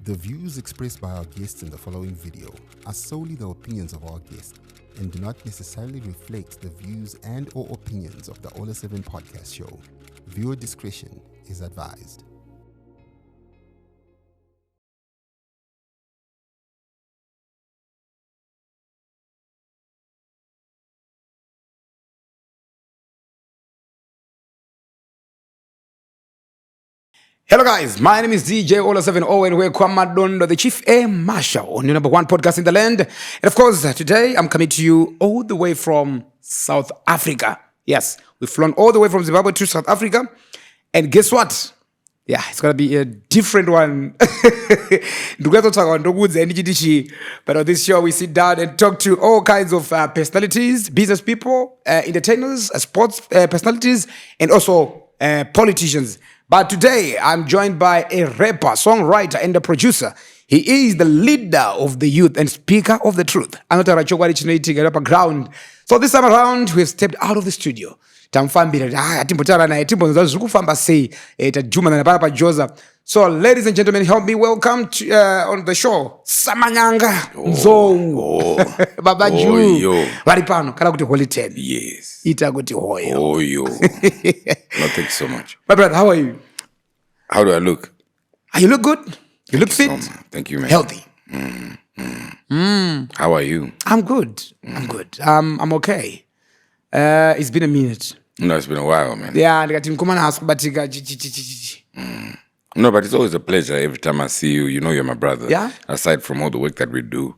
The views expressed by our guests in the following video are solely the opinions of our guests and do not necessarily reflect the views and or opinions of the Ollah 7 podcast show. Viewer discretion is advised. Hello guys, my name is DJ Ollah 7 and we're Kwamadondo, the Chief Air Marshal on your number one podcast in the land. And of course, today I'm coming to you all the way from South Africa. Yes, we've flown all the way from Zimbabwe to South Africa. And guess what? Yeah, it's going to be a different one. But on this show, we sit down and talk to all kinds of personalities, business people, entertainers, sports personalities, and also politicians. But today, I'm joined by a rapper, songwriter, and a producer. He is the leader of the youth and speaker of the truth. I'm not a rapper ground. So this time around, we've stepped out of the studio. So ladies and gentlemen, help me welcome to, on the show Samanyanga Nzongo Babaju Varipano kana kuti holy 10. Yes. Ita kuti hoyo. Oh, yo. No, thank you so much. My brother, how are you? How do I look? You look good. You look fit. Thank you, man. Healthy. How are you? I'm good. I'm good. I'm okay. It's been a minute. No, it's been a while, man. Yeah, No, but it's always a pleasure every time I see you. You know you're my brother. Yeah. Aside from all the work that we do.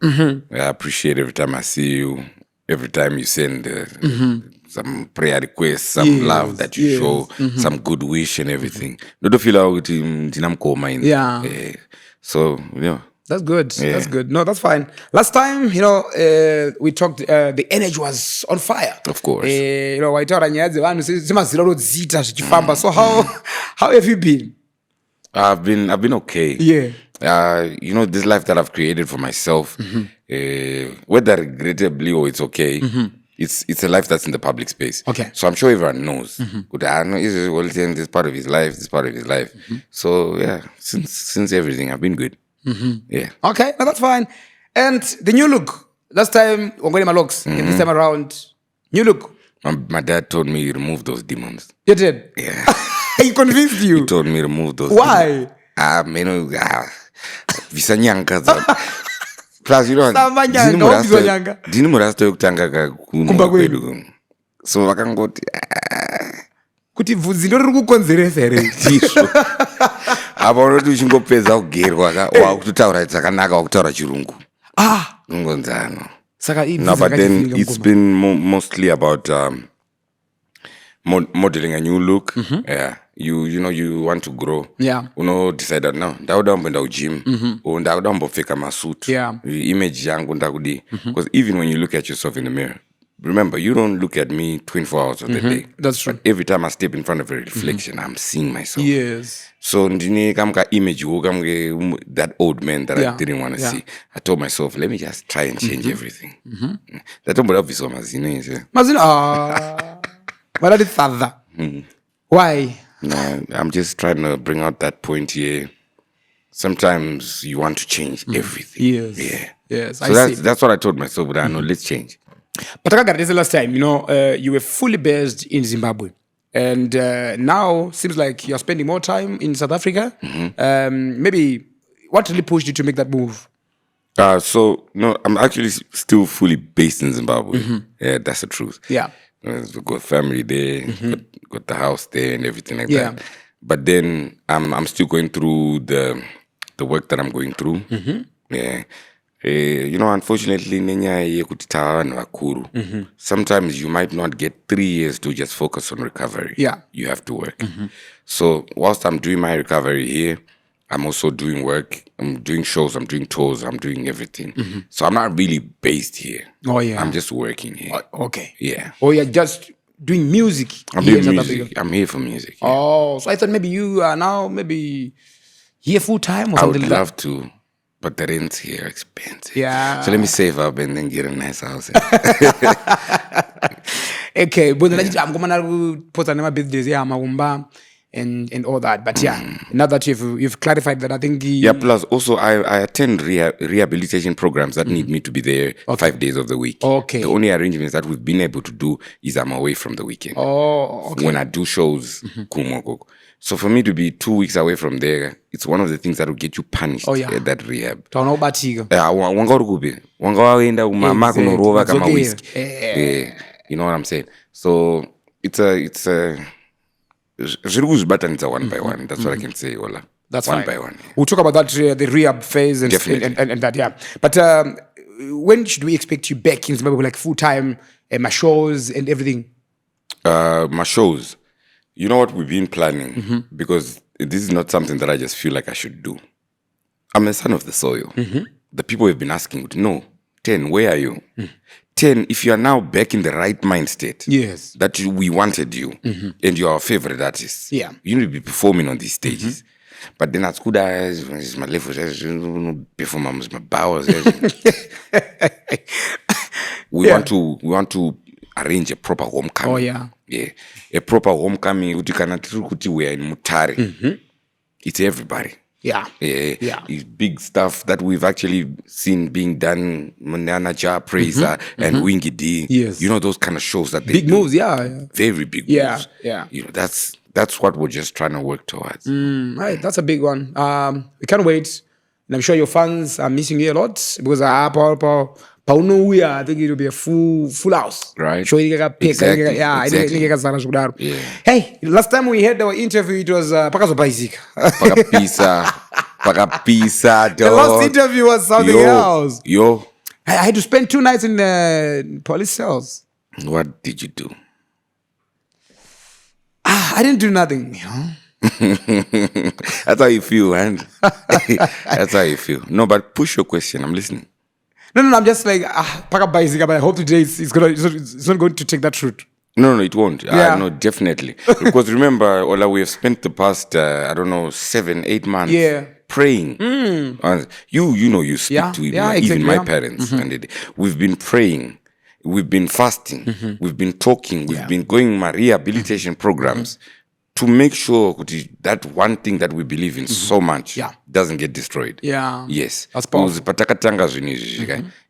I appreciate every time I see you. Every time you send some prayer requests, some love that you show, some good wish and everything. No, don't feel like Yeah. So, you know. That's good. Yeah. That's good. No, that's fine. Last time, we talked, the energy was on fire. Of course. So how have you been? I've been okay. Yeah. This life that I've created for myself, whether regrettably or it's okay, it's a life that's in the public space. Okay. So I'm sure everyone knows. I know this part of his life, this part of his life. So yeah, since everything, I've been good. Yeah. Okay, no, that's fine. And the new look. Last time, my looks. And this time around, new look. My dad told me remove those demons. You did? Yeah. He convinced you? He told me remove those Why? demons. Visanyanga. Plus, dini murasta yokutanga kwedu. So vakangoti kuti bvudzi ndo riri kukonzeresa here ndizvo apa unoti uchingopedza kugerwa wakutotaura dzakanaka wakutaura chirungu ungonzano saka no, but then it's been mostly about modeling a new look. Yeah, you want to grow. Yeah, decide that no ndauda kumboenda kugym or ndauda kumbopfeka masuit. Yeah, image yangu ndakudi because even when you look at yourself in the mirror, remember, you don't look at me 24 hours of the day. That's true. But every time I step in front of a reflection, I'm seeing myself. Yes. So, image that old man that I didn't want to see. I told myself, let me just try and change everything. That don't bother me so much. Why? No, I'm just trying to bring out that point here. Sometimes you want to change everything. Yes. Yeah. Yes. So that's what I told myself, but I know, let's change. But I got this last time, you were fully based in Zimbabwe. And now seems like you're spending more time in South Africa. Maybe what really pushed you to make that move? No, I'm actually still fully based in Zimbabwe. Yeah, that's the truth. Yeah. We've got family there, got the house there and everything like that. But then I'm still going through the work that I'm going through. Yeah. Unfortunately, sometimes you might not get 3 years to just focus on recovery. Yeah. You have to work. So whilst I'm doing my recovery here, I'm also doing work. I'm doing shows, I'm doing tours, I'm doing everything. So I'm not really based here. Oh, yeah. I'm just working here. Okay. Yeah. Oh, you're just doing music. I'm doing music. I'm here for music. Yeah. Oh, so I thought maybe you are now here full time or something like that. I would love to. But the rent's here expensive. Yeah. So let me save up and then get a nice house. Okay, but I'm going to put on my business here. and all that. But now that you've clarified that, I think plus also I attend rehabilitation programs that need me to be there 5 days of the week. Okay. The only arrangements that we've been able to do is I'm away from the weekend. Oh, okay. When I do shows, so for me to be 2 weeks away from there, it's one of the things that will get you punished at that rehab. You know what I'm saying? So it's a one by one. That's what I can say, Ollah. That's one fine. By one. We'll talk about that, the rehab phase and that, yeah. But when should we expect you back in Zimbabwe, like full time, my shows and everything? My shows. You know what we've been planning? Because this is not something that I just feel like I should do. I'm a son of the soil. The people have been asking, no, 10, where are you? 10, if you are now back in the right mind state, yes, that we wanted you, and you are our favorite artist, you need to be performing on these stages. But then at good eyes, my level, performance, my bowels. We want to arrange a proper homecoming. Oh yeah, a proper homecoming. We are in Mutare. It's everybody. It's big stuff that we've actually seen being done. Mananaja, Praiser, and Wingy D. Yes. You know, those kind of shows that they big do. Moves, very big moves. You know, that's what we're just trying to work towards. Right, that's a big one. We can't wait, and I'm sure your fans are missing you a lot because I think it will be a full house. Right. Exactly. Hey, last time we had our interview, it was Pakazopaizik. Pakapisa, the last interview was something else. I had to spend 2 nights in police cells. What did you do? I didn't do nothing. That's how you feel, man. That's how you feel. No, but push your question. I'm listening. No, I'm just like, Pakapaizik, but I hope today it's not going to take that route. No, it won't. No, definitely. Because remember, Ollah, we have spent the past, 7-8 months praying. You speak to even my parents. And we've been praying. We've been fasting. We've been talking. We've been going my rehabilitation programs to make sure that one thing that we believe in so much doesn't get destroyed. Yes. That's powerful.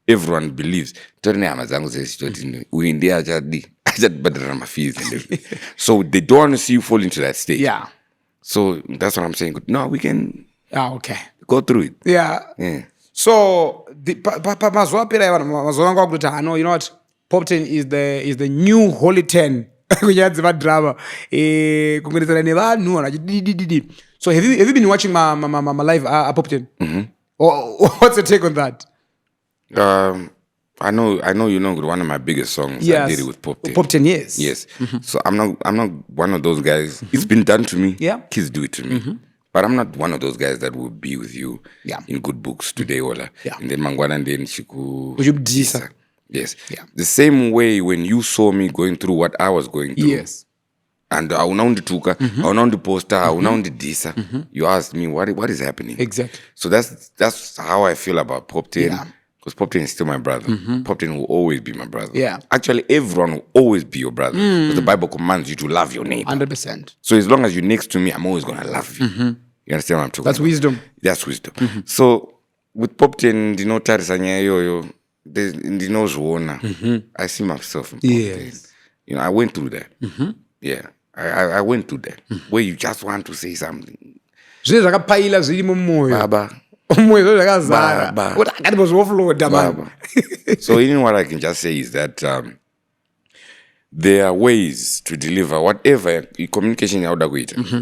Everyone believes. So they don't want to see you fall into that state. So that's what I'm saying. No, we can go through it. So you know what? Pop 10 is the new Holy 10. So have you been watching my live Pop 10? Or what's your take on that? I know you know one of my biggest songs. I did it with Pop 10. Pop 10, yes. Yes. So I'm not one of those guys. It's been done to me. Kids do it to me. But I'm not one of those guys that will be with you in good books today, Ollah. And then Mangwana and then Shiku. Yes. The same way when you saw me going through what I was going through. Yes. And I unaund tuka, I unaund poster, I unaund disa. You asked me what is happening. Exactly. So that's how I feel about Pop 10. Because Pop 10 is still my brother. Pop 10 will always be my brother. Actually, everyone will always be your brother. Because the Bible commands you to love your neighbor. 100%. So as long as you're next to me, I'm always gonna love you. You understand what I'm talking about? That's wisdom. That's wisdom. So with Pop 10, tarisanya yo. I see myself in Pop 10. You know, I went through that. I went through that. Where you just want to say something. Baba. So you know what I can just say is that there are ways to deliver whatever communication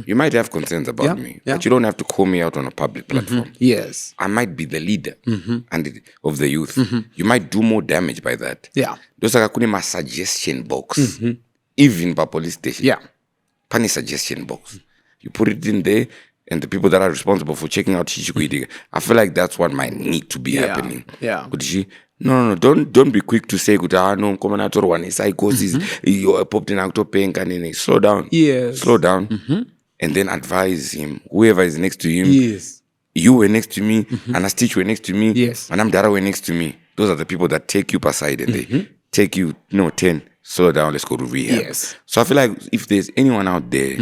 you might have concerns about me, but you don't have to call me out on a public platform. Yes. I might be the leader of the youth. You might do more damage by that. Those are my suggestion box. Even by police station. Pani suggestion box. You put it in there, and the people that are responsible for checking out Chichikuidi, I feel like that's what might need to be happening. No, don't be quick to say no, one is psychosis, you're popped in and slow down. Slow down. And then advise him, whoever is next to him. You were next to me, and a Stitch were next to me, and I'm Dara were next to me. Those are the people that take you aside and they take you, 10, slow down, let's go to rehab. So I feel like if there's anyone out there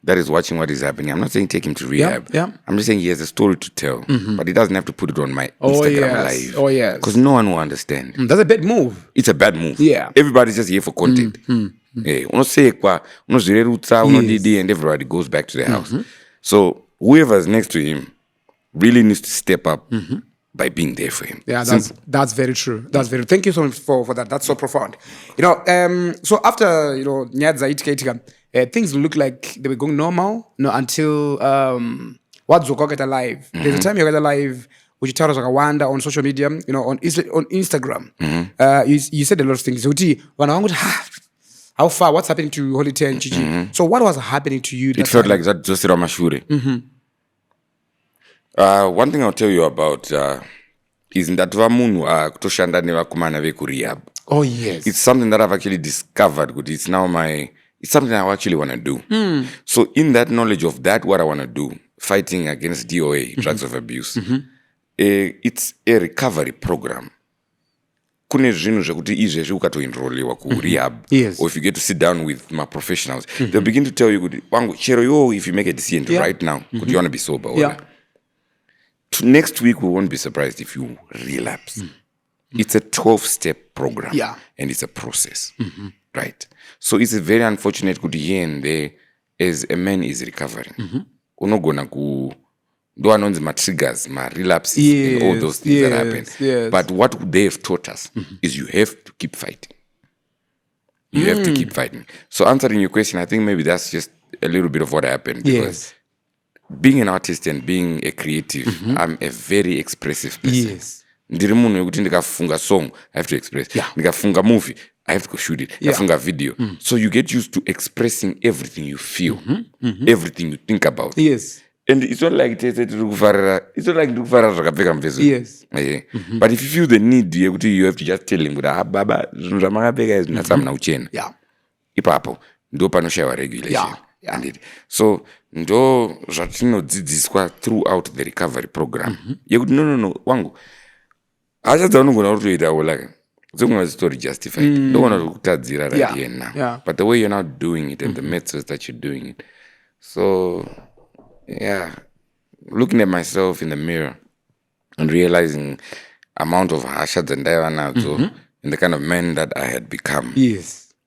that is watching what is happening. I'm not saying take him to rehab. Yeah. I'm just saying he has a story to tell, but he doesn't have to put it on my Oh, Instagram yes. live. Oh, yes. Because no one will understand. That's a bad move. It's a bad move. Yeah. Everybody's just here for content. Unosekwa, unozvirerutsa, unodidi, and everybody goes back to their house. So whoever's next to him really needs to step up by being there for him. Yeah, that's very true. That's very. Thank you so much for that. That's so profound. So after Nyadza itika, things look like they were going normal. Until what's get alive. There's a time you get alive, which you tell us like a wonder on social media. On Instagram. You said a lot of things. How far? What's happening to Holite and Gigi? So what was happening to you? It felt like that just Ramashure. One thing I'll tell you about is that kutoshanda nevakomana vekurehab. Oh yes, it's something that I've actually discovered. It's now it's something I actually want to do. So in that knowledge of that, what I want to do, fighting against DOA, drugs of abuse, it's a recovery program. Kune zvinhu zvekuti izvezvi ukatoenroliwa kurehab, or if you get to sit down with my professionals, they'll begin to tell you, wangu chero yo, if you make a decision right now, you want to be sober. Next week we won't be surprised if you relapse. It's a 12-step program, and it's a process, right? So it's a very unfortunate good here and there as a man is recovering. Unogona ku do announce my triggers, my relapses, and all those things that happen. But what they've taught us is you have to keep fighting. You have to keep fighting. So answering your question, I think maybe that's just a little bit of what happened. Because being an artist and being a creative, I'm a very expressive person. Ndiri munhu wekuti ndikafunga song, I have to express. Ndikafunga movie, I have to go shoot it. Ndikafunga video. So you get used to expressing everything you feel, everything you think about. And it's not like ndikufarira zvakapfeka mubvezo. But if you feel the need, you have to just tell him, baba, zvinhu zvamakapfeka izvi natsamuna uchena. Ipapo ndo panoshayiwa regulation. So ndo zvatinodzidziswa throughout the recovery program. Yekuti no wangu achadza unogona kutoita Ollah. Dzimwe story justified. Don't want to kutadzira right here now. But the way you're now doing it and the methods that you're doing it. So looking at myself in the mirror and realizing amount of hashads and dianadzo and the kind of man that I had become.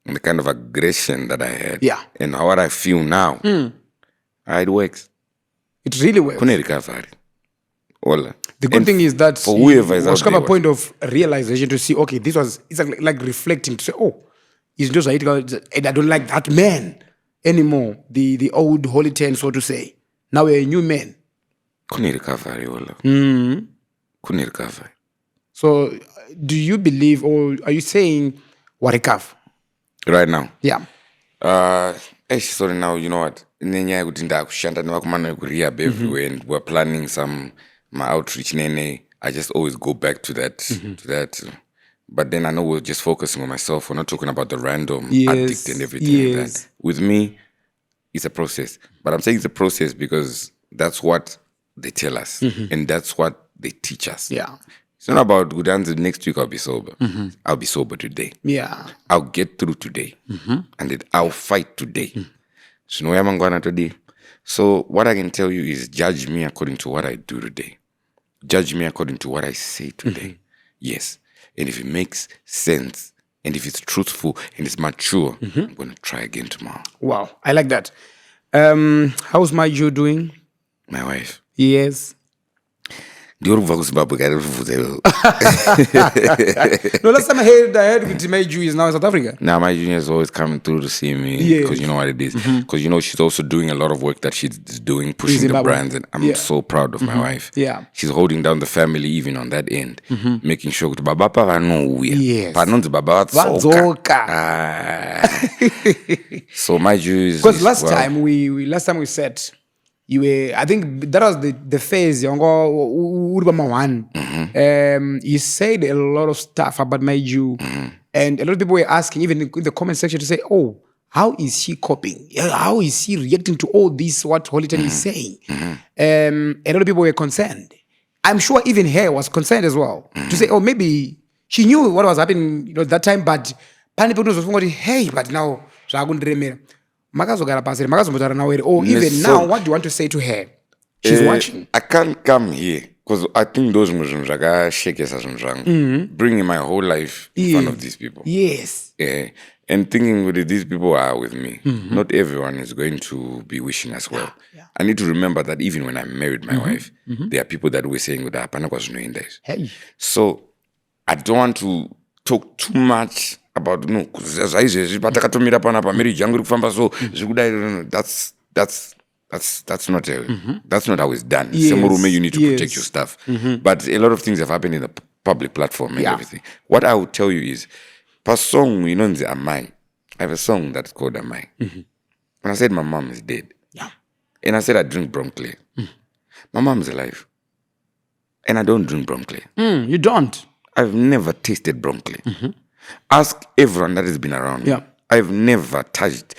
And the kind of aggression that I had. And what I feel now. It works. It really works. Ollah. The good thing is that for whoever is out there, a point of realization to see, okay, it's like reflecting to say, it's just and I don't like that man anymore. The old holy ten, so to say. Now we're a new man. Couldn't recover, Ollah. Couldn't recover. So do you believe, or are you saying what recover? Right now? Sorry, now, you know what? Everywhere, and we're planning my outreach. I just always go back to that. But then I know we're just focusing on myself. We're not talking about the random addict and everything like that. With me, it's a process. But I'm saying it's a process because that's what they tell us. And that's what they teach us. It's not about next week I'll be sober. I'll be sober today. I'll get through today. And then I'll fight today. So what I can tell you is judge me according to what I do today. Judge me according to what I say today. Yes. And if it makes sense, and if it's truthful and it's mature, I'm going to try again tomorrow. Wow. I like that. How's my Jew doing? My wife. Yes. No, last time I heard with my Jew is now in South Africa. Now my Jew is always coming through to see me because you know what it is. Because she's also doing a lot of work that she's doing, pushing the brands, and I'm so proud of my wife. She's holding down the family even on that end, making sure that Baba pa no we. Baba So my Jew is because last time we said. You were, I think that was the phase. You said a lot of stuff about my Jew, and a lot of people were asking, even in the comment section, to say, how is she coping? How is she reacting to all this, what Holiton is saying? A lot of people were concerned. I'm sure even her was concerned as well. To say, maybe she knew what was happening that time, but people was hey, but now, makazogara pasi makazombotaura nawo here, or even So- now, what do you want to say to her? She's watching. I can't come here because I think those zvinhu zvakashekesa zvinhu zvangu. Bringing my whole life in front of these people. Yes. And thinking that these people are with me. Not everyone is going to be wishing us well. Yeah. I need to remember that even when I married my wife, there are people that were saying that hapana kwazvinoenda izvi. Hey. So I don't want to talk too much about no zvaizvezvi patakatomira panapa marriage yangu iri kufamba so zvikudai. That's not how it's done. Yes, Semurume, you need to protect yes. your stuff. But a lot of things have happened in the public platform and everything. What I would tell you is, per song, you know, the Amai. I have a song that's called Amai. When I said my mom is dead, and I said I drink broccoli, my mom is alive, and I don't drink broccoli. You don't? I've never tasted broccoli. Ask everyone that has been around me. Yeah. I've never touched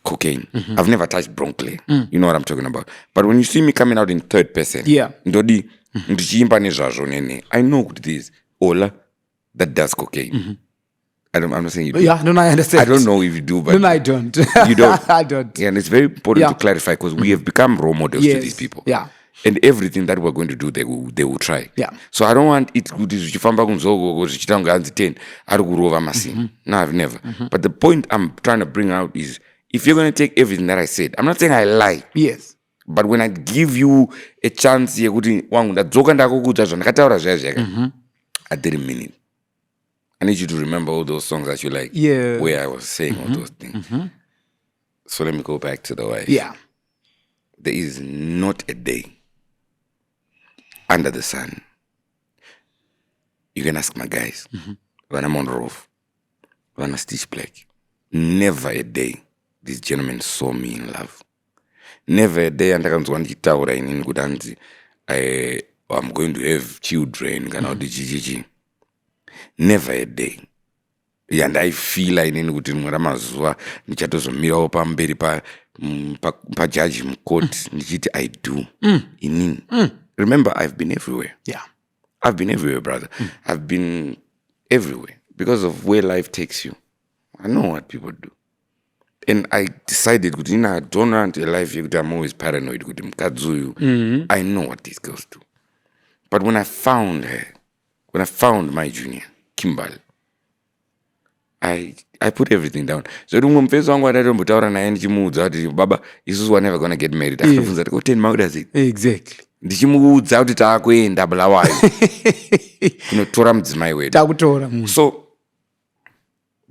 cocaine. I've never touched broccoli. You know what I'm talking about. But when you see me coming out in third person, ndodi ndichiimba nezvazvo nene, I know what it is. Ollah that does cocaine. I'm not saying you do. Yeah, no, I understand. I don't know if you do, but no, I don't. You don't. I don't. Yeah, and it's very important to clarify because we have become role models to these people. Yeah. And everything that we're going to do, they will try. Yeah. So I don't want it to zvichifamba kunzoko zvichitanga hanzi 10 ari kurova masini. No, I've never. But the point I'm trying to bring out is, if you're going to take everything that I said, I'm not saying I lie. Yes. But when I give you a chance yekuti wangu ndadzoka ndakukuudza zvandakataura zvaya I didn't mean it. I need you to remember all those songs that you like, where I was saying all those things. So let me go back to the wife. Yeah. There is not a day under the sun. You can ask my guys. When I'm on roof, when I stitch black, never a day this gentleman saw me in love. Never a day andakanzwa ndichitaura inini kuti hanzi I'm going to have children kana kuti chichichi. Never a day. And I feel inini kuti rimwe ramazuva ndichatozomirawo pamberi pajaji mukoti ndichiti I do. Inini. Remember, I've been everywhere. Yeah. I've been everywhere, brother. I've been everywhere because of where life takes you. I know what people do. And I decided, I don't want a life I'm always paranoid. I know what these girls do. But when I found her, when I found my junior, Kimbal, I put everything down. So Baba, this was never going to get married. I was like, 10 how does it? Exactly. Ndichimuudza kuti taakuenda bulawayo kunotora mudzimai wedu. So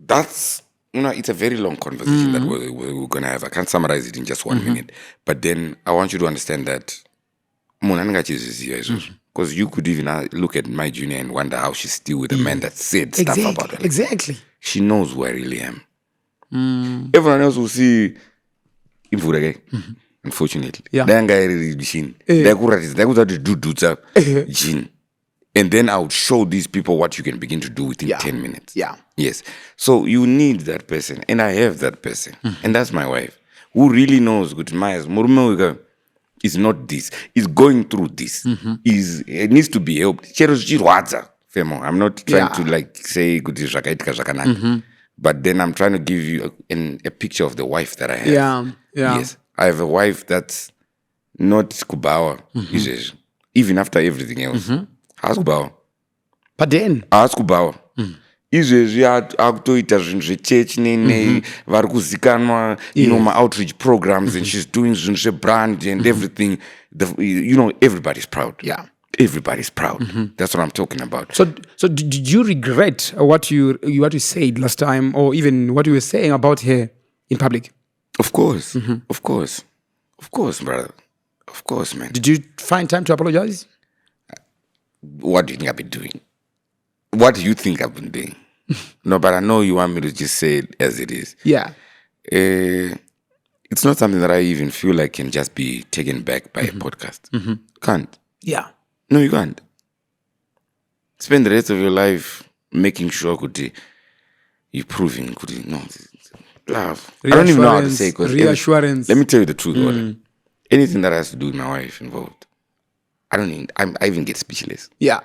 that's, it's a very long conversation that we're going to have. I can't summarize it in just 1 minute. But then I want you to understand that because you could even look at my junior and wonder how she's still with a man that said stuff about her. Exactly. She knows who I really am. Everyone else will see imvura. Unfortunately. Yeah. And then I would show these people what you can begin to do within 10 minutes. Yeah. Yes. So you need that person. And I have that person. And that's my wife. Who really knows good Myers. Is not this. Is going through this. It needs to be helped. I'm not trying to say good. But then I'm trying to give you a picture of the wife that I have. Yeah. Yes. I have a wife that's not kubawa. Even after everything else. Ask kubawa. But then. Ask kubawa. Izvezvi akutoita zvinhu zvechechi nene vari kuzikanwa, my outreach programs, and she's doing zvinhu zvebrand and everything. Everybody's proud. Yeah. Everybody's proud. That's what I'm talking about. So did you regret what you said last time, or even what you were saying about her in public? Of course. Of course, brother. Of course, man. Did you find time to apologize? What do you think I've been doing? What do you think I've been doing? No, but I know you want me to just say it as it is. Yeah. It's not something that I even feel like can just be taken back by a podcast. Can't. Yeah. No, you can't. Spend the rest of your life making sure you're proving no. Love. I don't even know how to say it. Reassurance. Let me tell you the truth. Anything that has to do with my wife involved, I even get speechless. Yeah.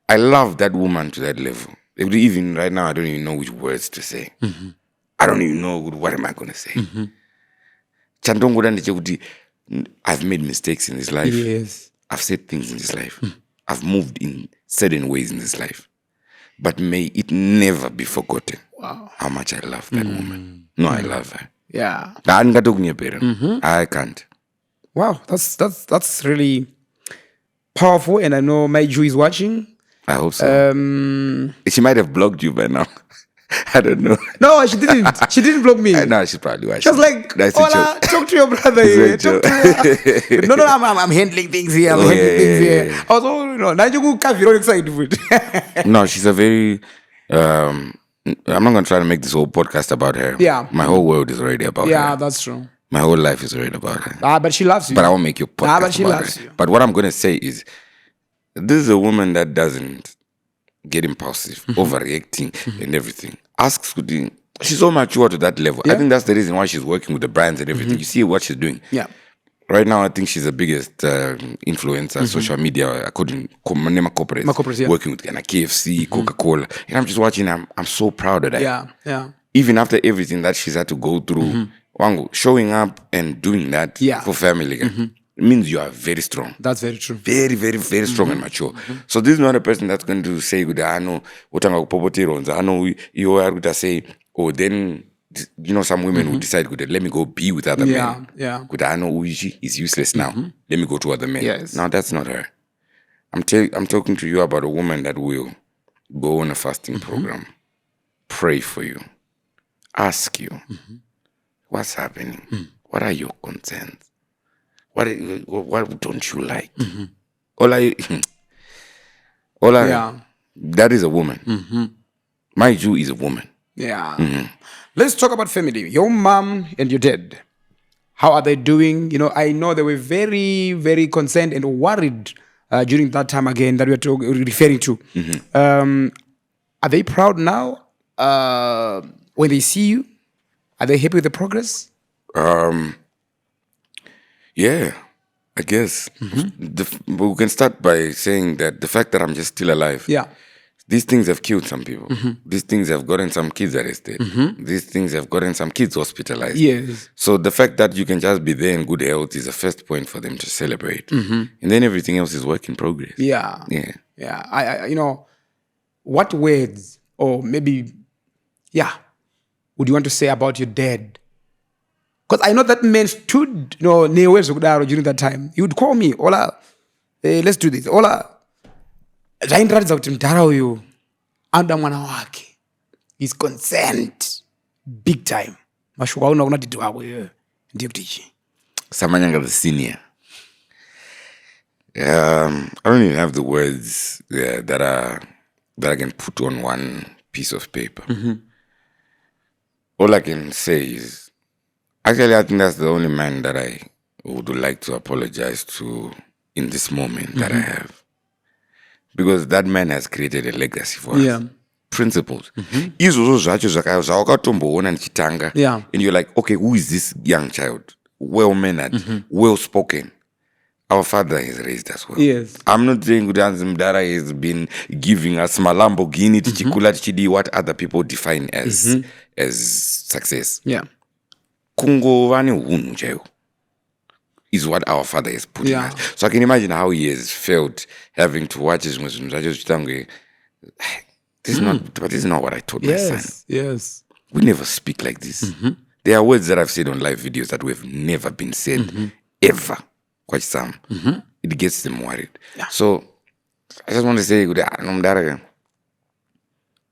I love that woman to that level. Even right now, I don't even know which words to say. I don't even know what am I going to say. chandongoda ndechekuti I've made mistakes in this life. Yes. I've said things in this life. I've moved in certain ways in this life. But may it never be forgotten how much I love that woman. No, I love her. Yeah. I can't. Wow, that's really powerful, and I know Maiju is watching. I hope so. She might have blocked you by now. I don't know. No, she didn't. She didn't block me. No, she probably watching. She was like, Ollah, talk to your brother here. Talk to her. No, I'm handling things here. I'm handling things here. I was all, excited. No, she's a very... I'm not going to try to make this whole podcast about her. Yeah. My whole world is already about her. Yeah, that's true. My whole life is already about her. But she loves you. But I won't make you podcast but she about loves her. you. But what I'm going to say is, this is a woman that doesn't get impulsive, overreacting, and everything. Asks, she's so mature to that level. I think that's the reason why she's working with the brands and everything. You see what she's doing. Yeah. Right now, I think she's the biggest influencer, social media, according to corporates, working with KFC, Coca-Cola. And I'm just watching, I'm so proud of that. Yeah. Even after everything that she's had to go through, Wangu, showing up and doing that for family, it means you are very strong. That's very true. Very, very, very strong and mature. So this is not a person that's going to say, I know, I know you are going to say, oh, then, you know, some women who decide, let me go be with other men. Yeah. I know Uiji is useless now. Let me go to other men. Yes. No, that's not her. I'm talking to you about a woman that will go on a fasting program, pray for you, ask you, what's happening? What are your concerns? What don't you like? Ollah, that is a woman. My Jew is a woman. Yeah. Let's talk about family. Your mom and your dad. How are they doing? You know, I know they were very, very concerned and worried during that time again that we are referring to. Are they proud now when they see you? Are they happy with the progress? Yeah, I guess. We can start by saying that the fact that I'm just still alive. Yeah. These things have killed some people. These things have gotten some kids arrested. These things have gotten some kids hospitalized. Yes. So the fact that you can just be there in good health is the first point for them to celebrate. And then everything else is work in progress. Yeah. Yeah. I you know, what words or maybe, would you want to say about your dad? Because I know that man stood, near Wales during that time. He would call me, Ollah, let's do this. Ollah, zvaindiratidza kuti mudhara uyu anoda mwana wake. He's concerned big time. Mashoko auna kuna didi wako iyoyo ndiye kuti ichi. Samanyanga the senior. I don't even have the words that I can put on one piece of paper. All I can say is, actually, I think that's the only man that I would like to apologize to in this moment that I have. Because that man has created a legacy for us. Principles. Izvozvo zvacho zvawakatomboona ndichitanga. And you're like, okay, who is this young child? Well-mannered, well-spoken. Our father has raised us well. Yes. I'm not saying Udanzi Mdara has been giving us Malambogini, Tichikula, Tichidi, what other people define as success. Yeah. Kungovani hunu chayo is what our father has put in us. So I can imagine how he has felt having to watch his Muslims. I just this is not what I told my son. Yes. We never speak like this. There are words that I've said on live videos that have never been said ever. Quite some. It gets them worried. Yeah. So I just want to say,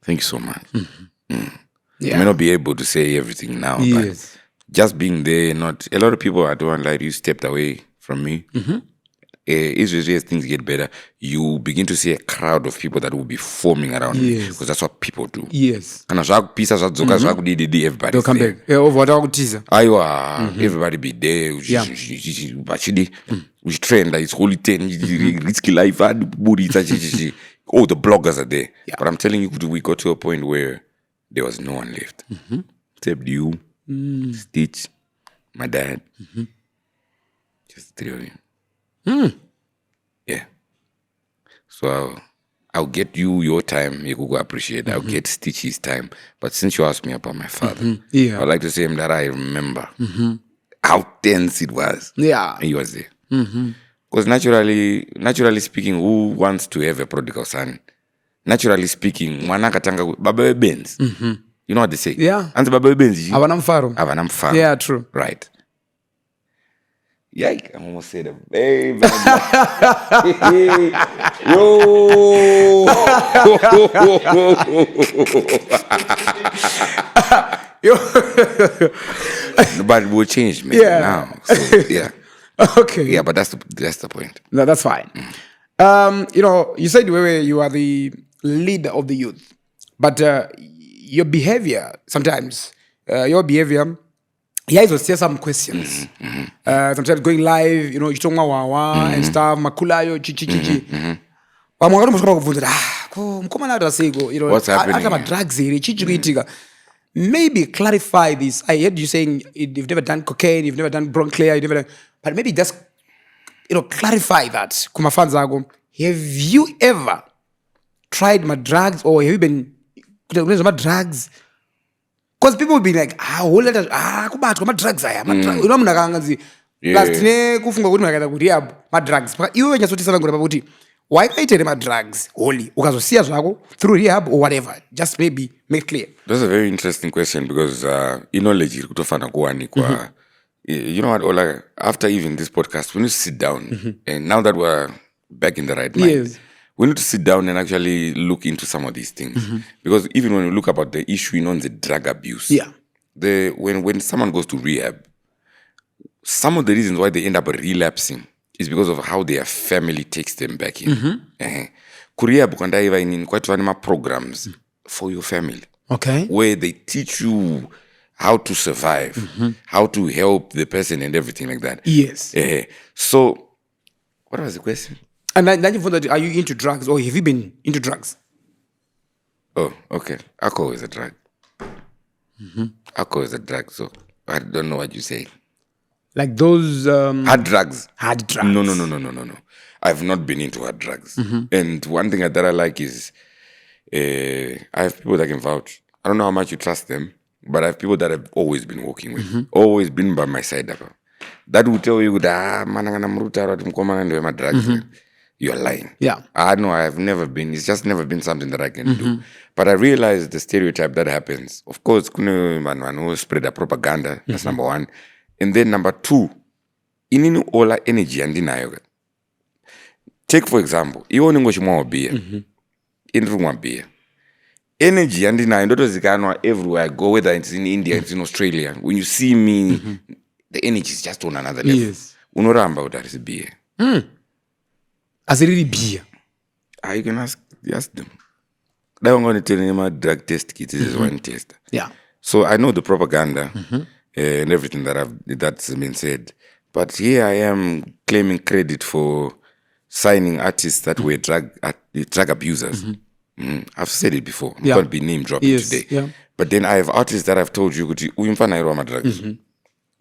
thank you so much. I may not be able to say everything now, but just being there, not a lot of people are doing like you stepped away from me. As things get better, you begin to see a crowd of people that will be forming around me because that's what people do. Yes. And everybody they'll come back. Everybody be there. We trend like it's holy 10, risky life. Oh, the bloggers are there. But I'm telling you, we got to a point where there was no one left. Except you, Stitch, my dad. Just the three of you. Yeah. So I'll get you your time. You could go appreciate. I'll get Stitch his time. But since you asked me about my father, I'd like to say him that I remember how tense it was. Yeah. And he was there. Because naturally speaking, who wants to have a prodigal son? Naturally speaking, mwana katanga baba Benz. You know what they say? Yeah. And baba Benz. Avana mfaro. Avana mfaro. Yeah, true. Right. Yike, I almost said a very bad Yo. But we'll change maybe now. So, yeah. Okay. Yeah, but that's the point. No, that's fine. You said you are the leader of the youth, but your behavior sometimes, yeah, it will say some questions. Sometimes going live, you talking wawa and stuff, makulayo, chichi. What's happening? Drugs, maybe clarify this. I heard you saying you've never done cocaine, you've never done bronchlear, but maybe just clarify that. Have you ever tried my drugs, or have you been my drugs? Because people will be like, my drugs aya, my drugs. Last ne kufunga kuti makaenda ku rehab, my drugs. Iwe wenyasotisa ngora pakuti why can't my drugs holy ukazosiya zvako through rehab or whatever, just maybe make clear. That's a very interesting question, because knowledge iri kutofana kuwanikwa. You know what, Ollah, after even this podcast, we need to sit down, and now that we're back in the right mind, we need to sit down and actually look into some of these things. Because even when you look about the issue on the drug abuse, when someone goes to rehab, some of the reasons why they end up relapsing is because of how their family takes them back in. Rehab in quite many programs for your family, where they teach you how to survive, how to help the person and everything like that. Yes. So, what was the question? And then you found that, are you into drugs, or have you been into drugs? Oh, okay. Alcohol is a drug. Alcohol is a drug, so I don't know what you say. Like those... hard drugs. Hard drugs. No. I've not been into hard drugs. And one thing that I like is, I have people that can vouch. I don't know how much you trust them, but I have people that I've always been working with, always been by my side. That will tell you that you're lying. Yeah. I know I have never been. It's just never been something that I can do. But I realize the stereotype that happens. Of course, who spread a propaganda. That's number one. And then number two, inini Ollah energy and denial. Take for example, you want to go beer. In beer. Energy and denial everywhere I go, whether it's in India, it's in Australia. When you see me, the energy is just on another level. Yes. Unoramba that is beer. As it really beer. You can ask them. Now I'm going to tell you my drug test kit. This is one test. Yeah. So I know the propaganda and everything that's been said. But here I am claiming credit for signing artists that were drug abusers. I've said it before. I'm going to be name dropping today. Yeah. But then I have artists that I've told you, uyumfana iroma drugs.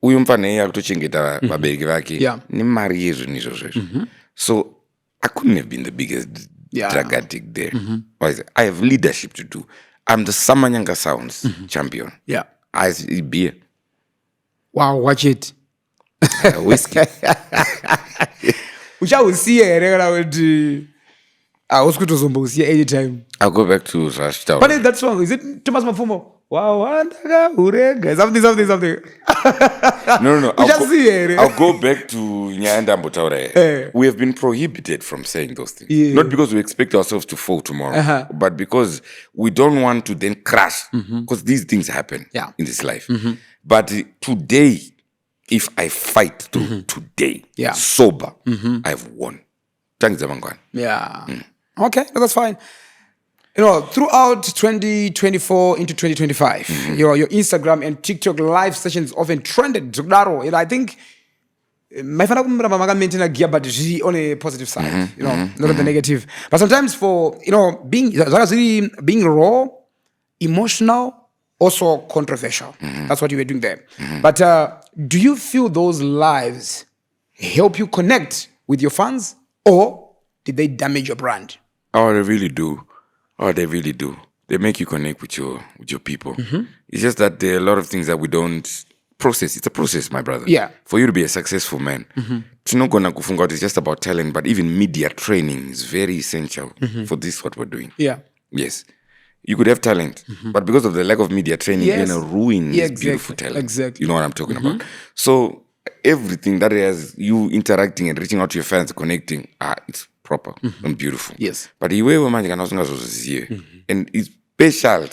Uyumfana yakutochengeta vabereki vake. Ni mari yezo nizvo. So I couldn't have been the biggest drug addict there. I have leadership to do. I'm the Samanyanga Sounds champion. Yeah. I see beer. Wow, watch it. Whiskey. Which I will see I was going to see anytime. I'll go back to Rashtown. What is that song? Is it Thomas Mafumo? Wow, something. No. I'll go back to Nyanda Mbotaure. We have been prohibited from saying those things. Yeah. Not because we expect ourselves to fall tomorrow, but because we don't want to then crash. Because these things happen in this life. But today, if I fight through today, sober, I've won. Thanks, Zamangwan. Yeah. Okay, that's fine. Throughout 2024 into 2025, your Instagram and TikTok live sessions often trended. I think my father maintain a gear, but on a positive side, not on the negative. But sometimes for being raw, emotional, also controversial. That's what you were doing there. But do you feel those lives help you connect with your fans, or did they damage your brand? Oh, they really do. They make you connect with your people. It's just that there are a lot of things that we don't process. It's a process, my brother. Yeah. For you to be a successful man. It's not gonna kufunga it's just about talent, but even media training is very essential for this what we're doing. Yeah. Yes. You could have talent, but because of the lack of media training, Yes. you're gonna ruin this Exactly. beautiful talent. Exactly. You know what I'm talking about? So everything that has you interacting and reaching out to your fans, connecting, it's proper and beautiful. Yes. But you and it's special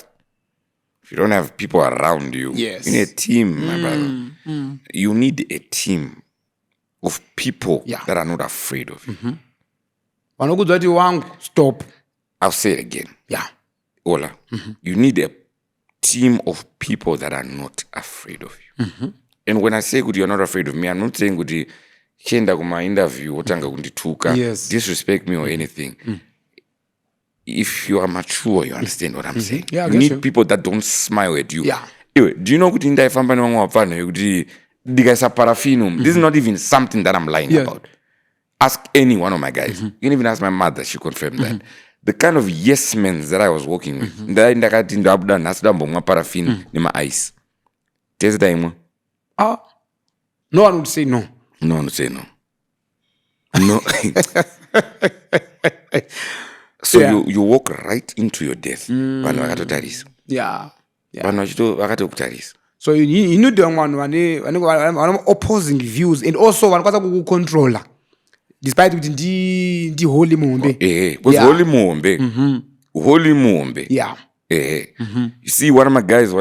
if you don't have people around you. Yes. You need a team, my brother. You need a team of people that are not afraid of you. Stop. I'll say it again. Yeah. Ollah, you need a team of people that are not afraid of you. And when I say good, you're not afraid of me, I'm not saying good, chenda kuma interview, otanga kundituka, disrespect me or anything. If you are mature, you understand what I'm saying. Yeah, you need people that don't smile at you. Yeah. Anyway, do you know kuti ndaifamba nevangu vapfana kuti ndikaisa parafinum? This is not even something that I'm lying about. Ask any one of my guys. You can even ask my mother, she confirmed that. The kind of yes men that I was working with, ndakati ndabuda nasidambomwa paraffin nema ice. Test time. No one would say no. No one would say no. No. So you walk right into your death. Yeah. So you need the one opposing views and also one kwasa controller. Despite with the holy mombe. Holy mombe. Yeah. You see, one of my guys,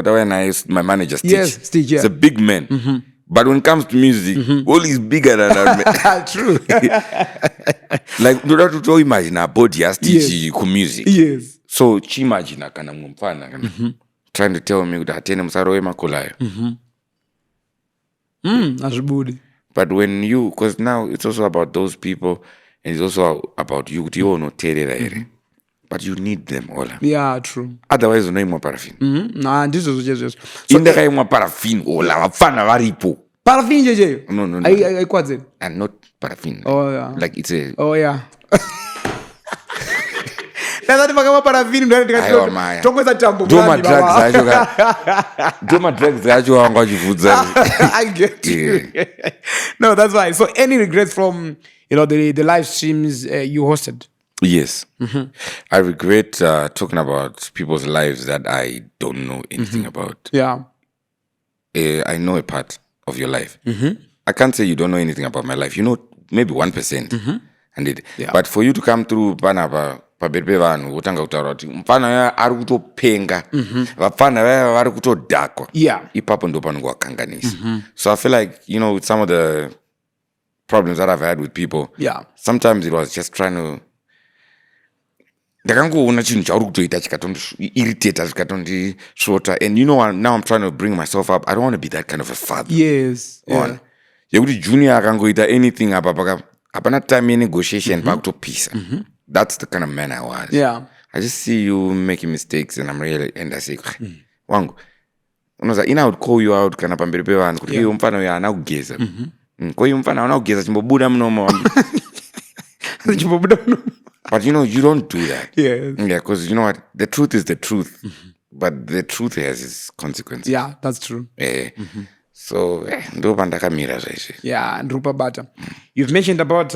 my manager, Stitch. Yes, Stitch, He's a big man. But when it comes to music, all is bigger than that. True. Like, don't you imagine a body as Stitch music. Yes. So, chimagine kana mumfana trying to tell me that atene musarowe makolayo. That's good. But when you, because now it's also about those people, and it's also about you. But you need them all. Yeah, true. Otherwise, you know more paraffin. Nah, this is just. So, in more paraffin, Ollah, fana varipo. Paraffin, JJ. No. I quite it. And not paraffin. Oh yeah. Like it's a. Oh yeah. That's not paraffin. Do my drugs. I get you. No, that's fine. So, any regrets from the live streams you hosted? Yes. I regret talking about people's lives that I don't know anything about. Yeah. I know a part of your life. I can't say you don't know anything about my life. You know, maybe 1%. But for you to come through panapa paberbe vanhu utanga kutaura kuti mfana ari kutopenga vapfana vaya vari kutodhakwa ipapo ndo panongowakanganisa. So I feel like, with some of the problems that I've had with people, sometimes it was just trying to ndakangoona chinhu chauri kutoita chikatondiirritata chikatondisvota. And now I'm trying to bring myself up. I don't want to be that kind of a father. Yes. Yekuti junior akangoita anything apa hapana time negotiation pakutopisa. That's the kind of man I was. Yeah. I just see you making mistakes and I say, wangu I would call you out kana pamberi pevanhu kuti uyu mfana uyu haana kugeza. Ko uyu mfana haana kugeza chimbobuda munomo. But you don't do that. Yes. Yeah, because you know what? The truth is the truth. But the truth has its consequences. Yeah, that's true. So, ndo pandakamira zveshe. Yeah, Ndrupa Bata. You've mentioned about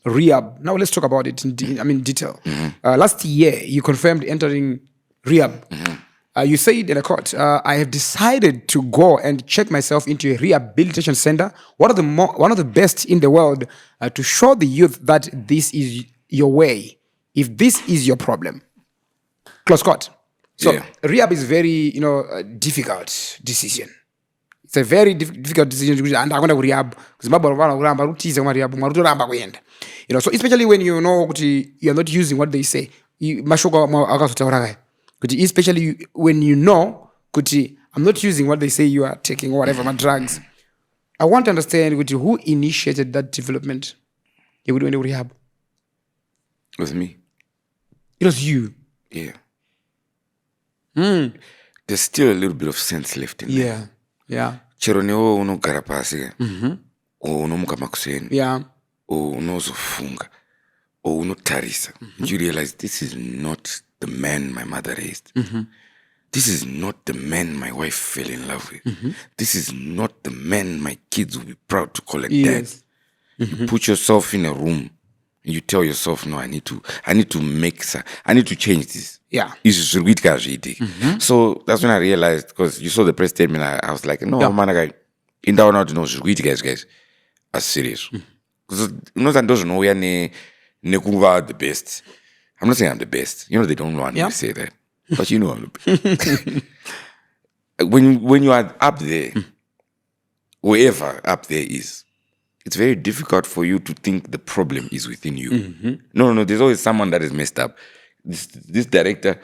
rehab. Now let's talk about it in detail. Last year, you confirmed entering rehab. You said in a court, I have decided to go and check myself into a rehabilitation center, one of the best in the world, to show the youth that this is your way, if this is your problem. Close court. So rehab is very, difficult decision. It's a very difficult decision. And I'm going to rehab. So especially when you're not using what they say. Especially when I'm not using what they say you are taking or whatever, my drugs. I want to understand who initiated that development. You would do rehab. It was me. It was you. Yeah. There's still a little bit of sense left in there. Yeah. Chero newo unogara pasi. Unomuka makuseni. Yeah. Unozofunga. Unotarisa. You realize this is not the man my mother raised. this is not the man my wife fell in love with. This is not the man my kids will be proud to call a dad. You put yourself in a room and you tell yourself, no, I need to change this. Yeah. So that's when I realized, because you saw the press statement, I was like, no, man, in that not no guys are serious. Because those know we are the best. I'm not saying I'm the best. They don't want me to say that. But I'm the best. When you are up there, wherever up there is, it's very difficult for you to think the problem is within you. No, there's always someone that is messed up. This director,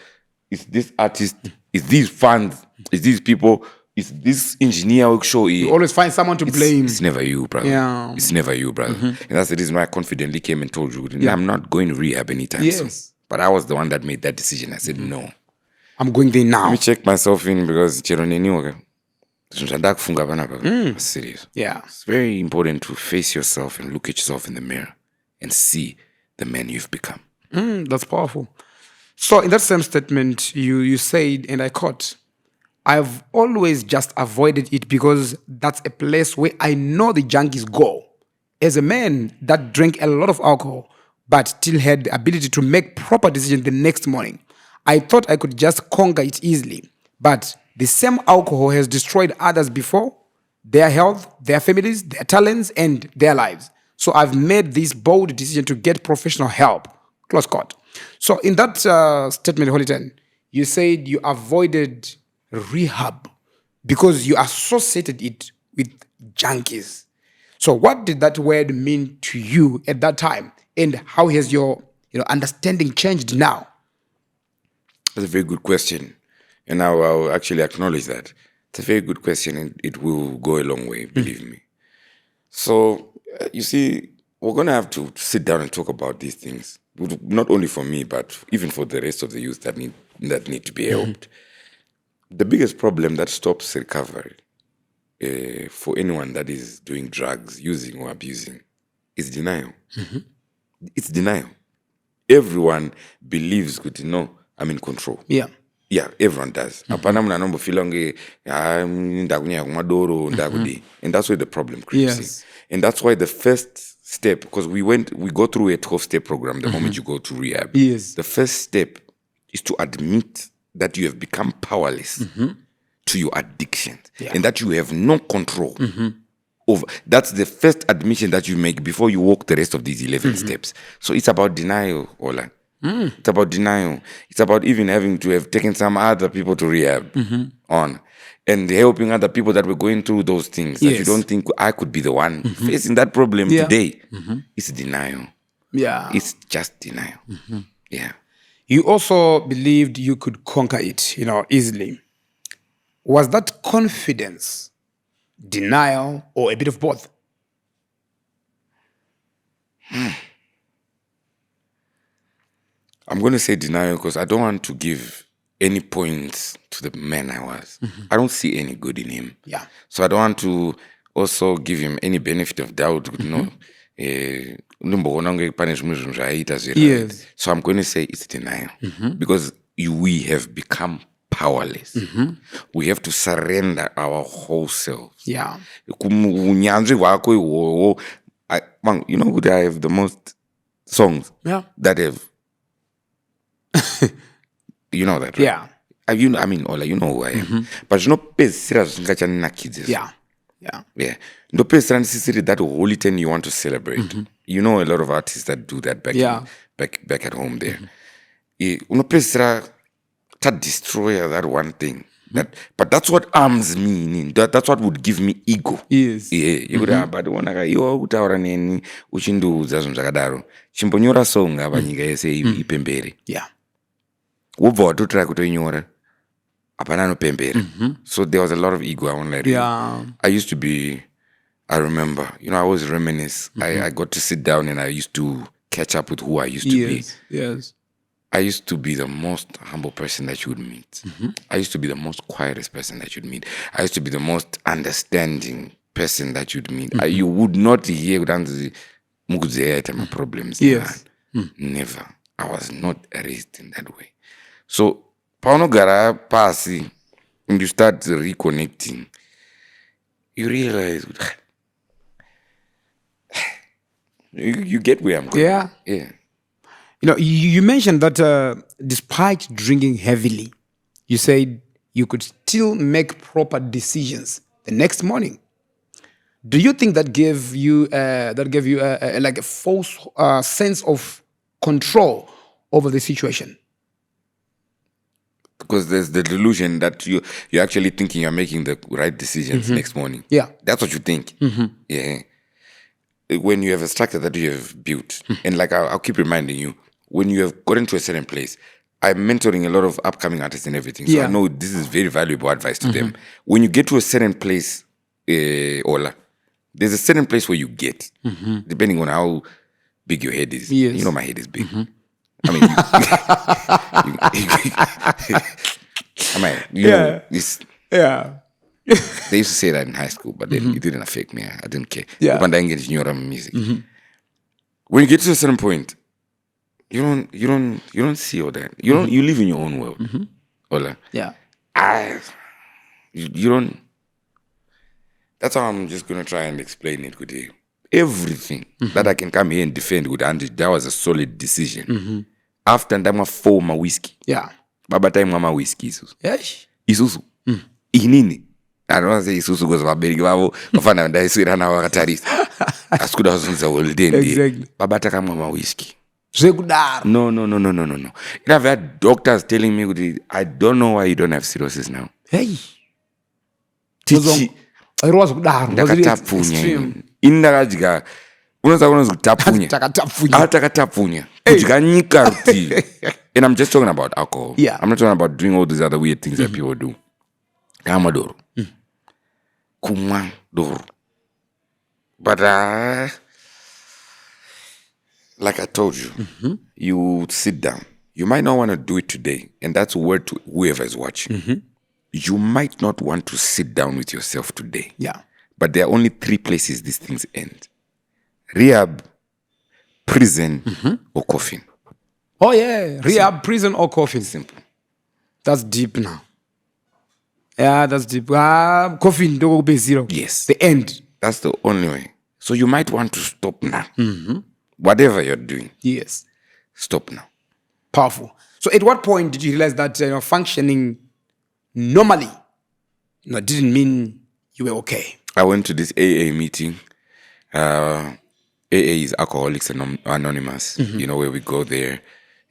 is this artist, is these fans, is these people, is this engineer who show you always find someone to blame. It's never you, brother. Yeah. It's never you, brother. And that's the reason why I confidently came and told you, I'm not going to rehab anytime soon. But I was the one that made that decision. I said, no. I'm going there now. Let me check myself in, because serious. Yeah. It's very important to face yourself and look at yourself in the mirror and see the man you've become. That's powerful. So in that same statement, you said, and I quote, I've always just avoided it because that's a place where I know the junkies go. As a man that drank a lot of alcohol, but still had the ability to make proper decisions the next morning, I thought I could just conquer it easily. But the same alcohol has destroyed others before, their health, their families, their talents, and their lives. So I've made this bold decision to get professional help. Close quote. So in that statement, Holiton, you said you avoided rehab because you associated it with junkies. So what did that word mean to you at that time? And how has your understanding changed now? That's a very good question. And I'll actually acknowledge that. It's a very good question, and it will go a long way, believe me. So, you see, we're going to have to sit down and talk about these things. Not only for me, but even for the rest of the youth that need to be helped. The biggest problem that stops recovery for anyone that is doing drugs, using or abusing, is denial. It's denial. Everyone believes, I'm in control. Yeah. Yeah, everyone does. And that's where the problem creeps in. And that's why the first step, because we go through a 12-step program the moment you go to rehab. Yes. The first step is to admit that you have become powerless to your addiction and that you have no control over. That's the first admission that you make before you walk the rest of these 11 steps. So it's about denial, Ollah. It's about denial. It's about even having to have taken some other people to rehab on and helping other people that were going through those things that you don't think I could be the one facing that problem today. It's denial. Yeah. It's just denial. Yeah. You also believed you could conquer it, easily. Was that confidence, denial, or a bit of both? I'm going to say denial because I don't want to give any points to the man I was. I don't see any good in him. Yeah. So I don't want to also give him any benefit of doubt. Yes. So I'm going to say it's denial because we have become powerless. We have to surrender our whole selves. Yeah. You know who I have the most songs that have. You know that, right? Yeah. Ollah, you know who I am. But Yeah. Yeah. No that holy thing you want to celebrate. You know a lot of artists that do that back at home there. To destroy that one thing. But that's what arms me. That's what would give me ego. Yes. Yeah. You could have but one chimbonyora song abanyika yese ipembere. Yeah. Ubva to try kutoinyora apana no pembere. So there was a lot of ego. I won't let you. I used to be, I remember, I always reminisce. I got to sit down and I used to catch up with who I used to be. Yes. I used to be the most humble person that you would meet. I used to be the most quietest person that you'd meet. I used to be the most understanding person that you'd meet. You would not hear my problems. Yes. Never. I was not raised in that way. So paunogara pasi and you start reconnecting, you realize you get where I'm going. Yeah. Yeah. You mentioned that despite drinking heavily, you said you could still make proper decisions the next morning. Do you think that gave you like a false sense of control over the situation? Because there's the delusion that you're actually thinking you're making the right decisions next morning. Yeah. That's what you think. Yeah. When you have a structure that you have built, and like I'll keep reminding you, when you have gotten to a certain place, I'm mentoring a lot of upcoming artists and everything. So I know this is very valuable advice to them. When you get to a certain place, Ollah, there's a certain place where you get, depending on how big your head is. Yes. You know my head is big. I mean, know, this. Yeah. They used to say that in high school, but then it didn't affect me. I didn't care. Yeah. When you get to a certain point, you don't see all that. You live in your own world. Ollah. Yeah. You don't. That's how I'm just gonna try and explain it with you. Everything that I can come here and defend with Andy, that was a solid decision. After ndama 4 ma whiskey. Yeah. Baba time mama whiskey isusu. Yes. Isusu. Inini. I don't want to say isusu because vabereki vavo vafana ndaiswera nawo vakatarisa. Asikuda kuzunza all day. Exactly. Baba taka mama whiskey. Zvekudaro. No. I've had doctors telling me, I don't know why you don't have cirrhosis now. Hey. Tichi. Ndakatapunya. Indakadya. Unoza kutapunya. Takatapunya. Kudya nyika ruti. And I'm just talking about alcohol. Yeah. I'm not talking about doing all these other weird things that people do. Amadoro. Kumwa doro. But like I told you, you sit down. You might not want to do it today. And that's a word to whoever is watching. You might not want to sit down with yourself today. Yeah. But there are only 3 places these things end. Rehab, prison, or coffin. Oh, yeah. Rehab, prison, or coffin. Simple. That's deep now. Yeah, that's deep. Coffin, don't go be zero. Yes. The end. That's the only way. So you might want to stop now. Whatever you're doing. Yes. Stop now. Powerful. So at what point did you realize that functioning normally didn't mean you were okay? I went to this AA meeting. AA is Alcoholics Anonymous, where we go there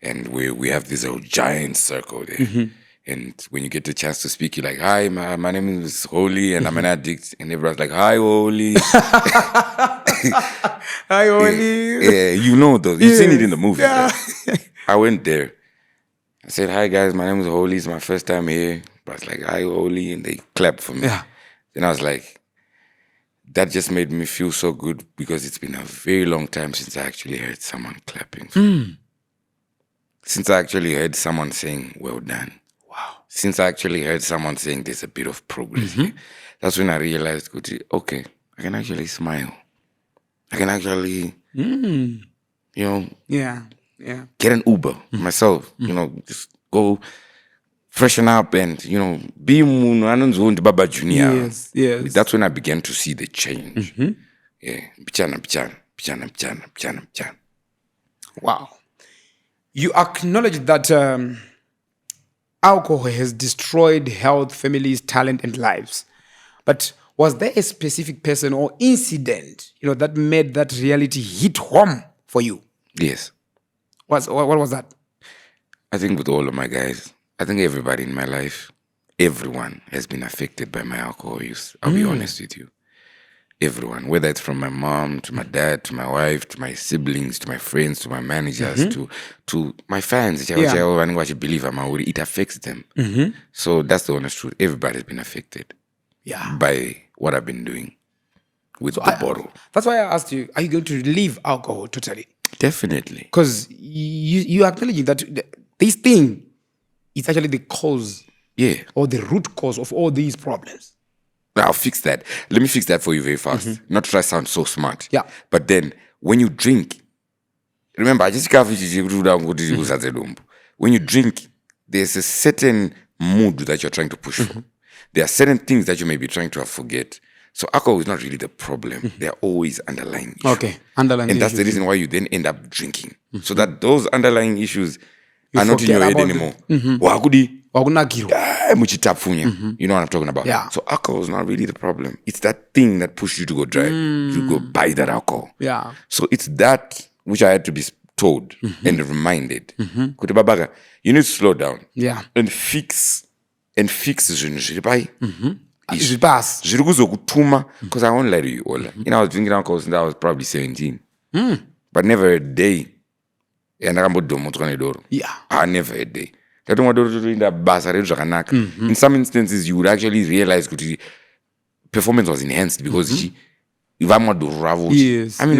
and we have this old giant circle there. And when you get the chance to speak, you're like, hi, my name is Holy and I'm an addict. And everyone's like, hi, Holy. Hi, Holy. Yeah, you know those. You've seen it in the movie. Yeah. Right? I went there. I said, hi, guys, my name is Holy. It's my first time here. But I was like, hi, Holy. And they clapped for me. Yeah. And I was like, that just made me feel so good because it's been a very long time since I actually heard someone clapping for me. Since I actually heard someone saying, well done. Wow. Since I actually heard someone saying there's a bit of progress here. That's when I realized, okay, I can actually smile. I can actually, Yeah. get an Uber myself, just go freshen up and, be Baba Junior. Yes. That's when I began to see the change. Yeah. Pichana. Wow. You acknowledge that alcohol has destroyed health, families, talent, and lives. But was there a specific person or incident, that made that reality hit home for you? Yes. What was that? I think with all of my guys, I think everybody in my life, everyone has been affected by my alcohol use. I'll be honest with you. Everyone, whether it's from my mom, to my dad, to my wife, to my siblings, to my friends, to my managers, to my fans, it affects them. So that's the honest truth. Everybody's been affected by what I've been doing with the bottle. That's why I asked you, are you going to leave alcohol totally? Definitely. Because you acknowledge that this thing is actually the cause or the root cause of all these problems. I'll fix that. Let me fix that for you very fast. Not to try to sound so smart. Yeah. But then, when you drink, remember, when you drink, there's a certain mood that you're trying to push for. There are certain things that you may be trying to forget. So alcohol is not really the problem. They are always underlying issues. Okay, underlying and that's issues. the reason why you then end up drinking. So that those underlying issues are not in your head anymore. Muchitafunya. You know what I'm talking about? Yeah. So alcohol is not really the problem. It's that thing that pushed you to go drive. You go buy that alcohol. Yeah. So it's that which I had to be told and reminded. Kuti babaga, you need to slow down. Yeah. And fix zvinhu zviri pai. Zviri pasi. Zviri kuzokutuma, because I won't lie to you, Ollah. You know, I was drinking alcohol since I was probably 17. But never a day. And I never a day. In some instances, you would actually realize that performance was enhanced because Yes. I mean,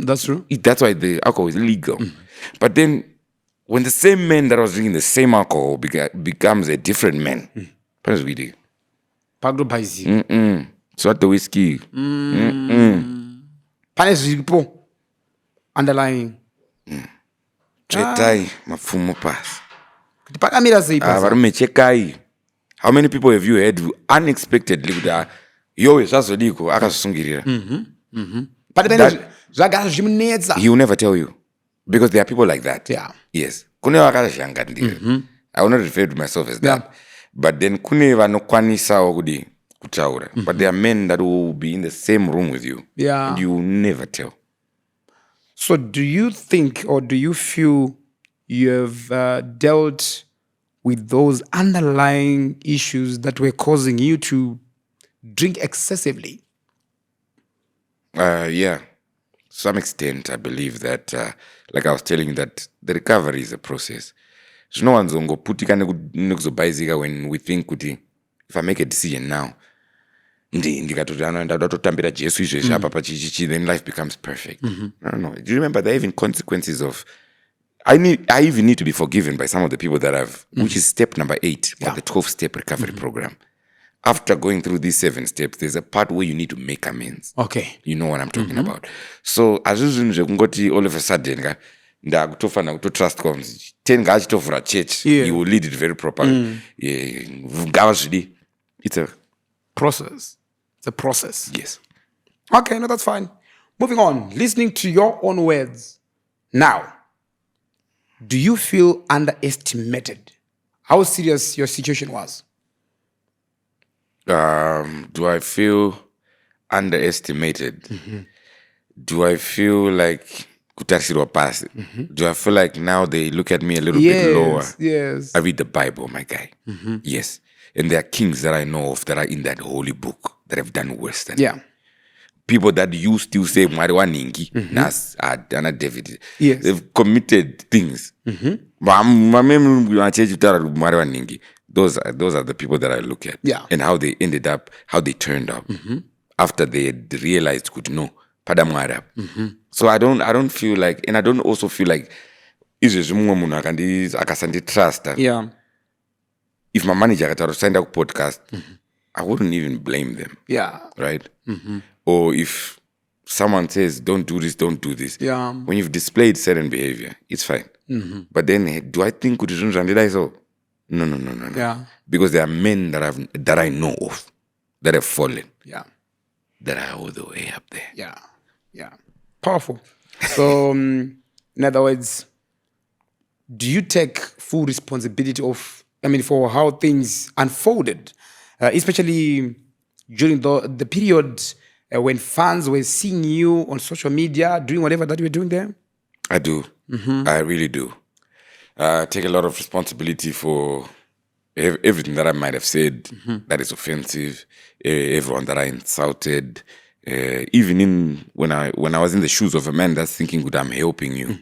That's true. that's why the alcohol is legal. But then, when the same man that was drinking the same alcohol becomes a different man, what is we do? So what the whiskey? Pane zviripo underlying. Chetai mafumo pass. Kuti pakamira sei pasi. Varume chekai. How many people have you heard unexpectedly that yo zvazodiko akazosungirira? Pane zvagara zvimunetsa. He will never tell you. Because there are people like that. Yeah. Yes. Kune vakashanga ndiri. I will not refer to myself as that. But then kune vanokwanisawo kutaura. But there are men that will be in the same room with you. Yeah. And you will never tell. So do you think or do you feel you have dealt with those underlying issues that were causing you to drink excessively? Yeah. To some extent, I believe that, like I was telling you, that the recovery is a process. So no one's going to put when we think, if I make a decision now, then life becomes perfect. No. Do you remember there are even consequences of... I even need to be forgiven by some of the people that I've... Which is step number 8 of the 12-step recovery program. After going through these 7 steps, there's a part where you need to make amends. Okay. You know what I'm talking about. So, as all of a sudden, trust comes. 10 guys for a church. You will lead it very properly. It's a process. It's a process. Yes. Okay, no, that's fine. Moving on. Listening to your own words. Now, do you feel underestimated? How serious your situation was? Do I feel underestimated? Do I feel like do I feel like now they look at me a little bit lower? Yes. I read the Bible, my guy. Yes. And there are kings that I know of that are in that holy book that have done worse than me. People that you still say Mariwa Ningi, Nas, Adana David. Yes. They've committed things. Those are the people that I look at. Yeah. And how they ended up, how they turned up after they had realized no, padamwara. So I don't feel like, and I don't also feel like trust. Yeah. If my manager had signed up podcast, I wouldn't even blame them. Yeah. Right? Or if someone says, don't do this, don't do this. Yeah. When you've displayed certain behavior, it's fine. But then, do I think so? No. Yeah. Because there are men that I know of that have fallen. Yeah. That are all the way up there. Yeah. Yeah. Powerful. So, in other words, do you take full responsibility for how things unfolded, especially during the period when fans were seeing you on social media, doing whatever that you were doing there? I do. I really do. Take a lot of responsibility for everything that I might have said that is offensive, everyone that I insulted, even when I was in the shoes of a man that's thinking, good, I'm helping you.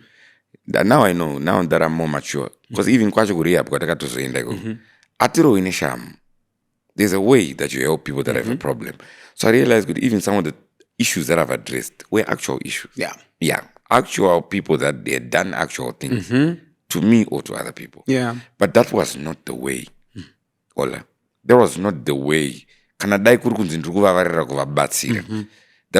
That now I know, now that I'm more mature. Because even rehab, there's a way that you help people that have a problem. So I realized that even some of the issues that I've addressed were actual issues. Yeah. Yeah. Actual people that they had done actual things to me or to other people. Yeah. But that was not the way. Ollah. That was not the way. That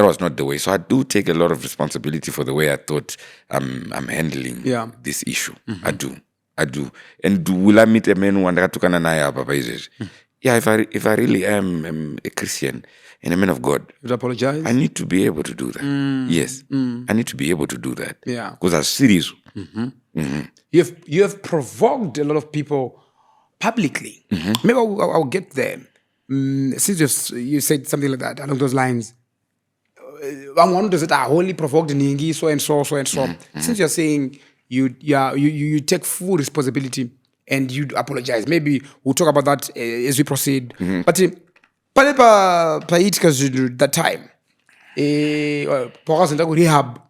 was not the way. So I do take a lot of responsibility for the way I thought I'm handling this issue. I do. I do. And will I meet a man who andakatukana naye apa izvezvi? Yeah, if I really am a Christian and a man of God, you apologize. I need to be able to do that. Yes, I need to be able to do that. Yeah, because I'm serious. You have provoked a lot of people publicly. Maybe I'll get there. Since you said something like that along those lines, one does it wholly provoked Ningi, so and so. Since you're saying you take full responsibility and you apologize, maybe we'll talk about that as we proceed. But that time, rehab.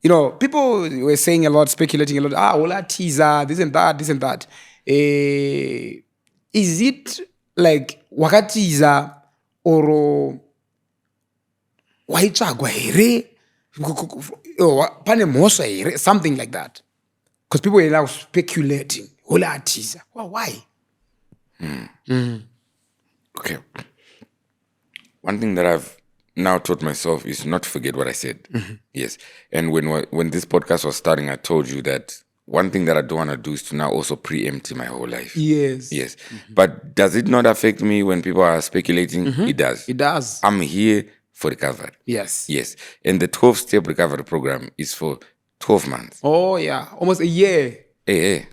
You know, people were saying a lot, speculating a lot. Ollah teaser, this and that. Is it like wakatiza or waitsvagwa here? Pane mhosva here? Something like that. Because people were now speculating. Ollah teaser. Well, why? Okay. One thing that I've now taught myself is not to forget what I said. Yes. And when this podcast was starting, I told you that one thing that I don't want to do is to now also preempt my whole life. Yes. But does it not affect me when people are speculating? It does. It does. I'm here for recovery. Yes. And the 12-step recovery program is for 12 months. Oh, yeah. Almost a year. Hey.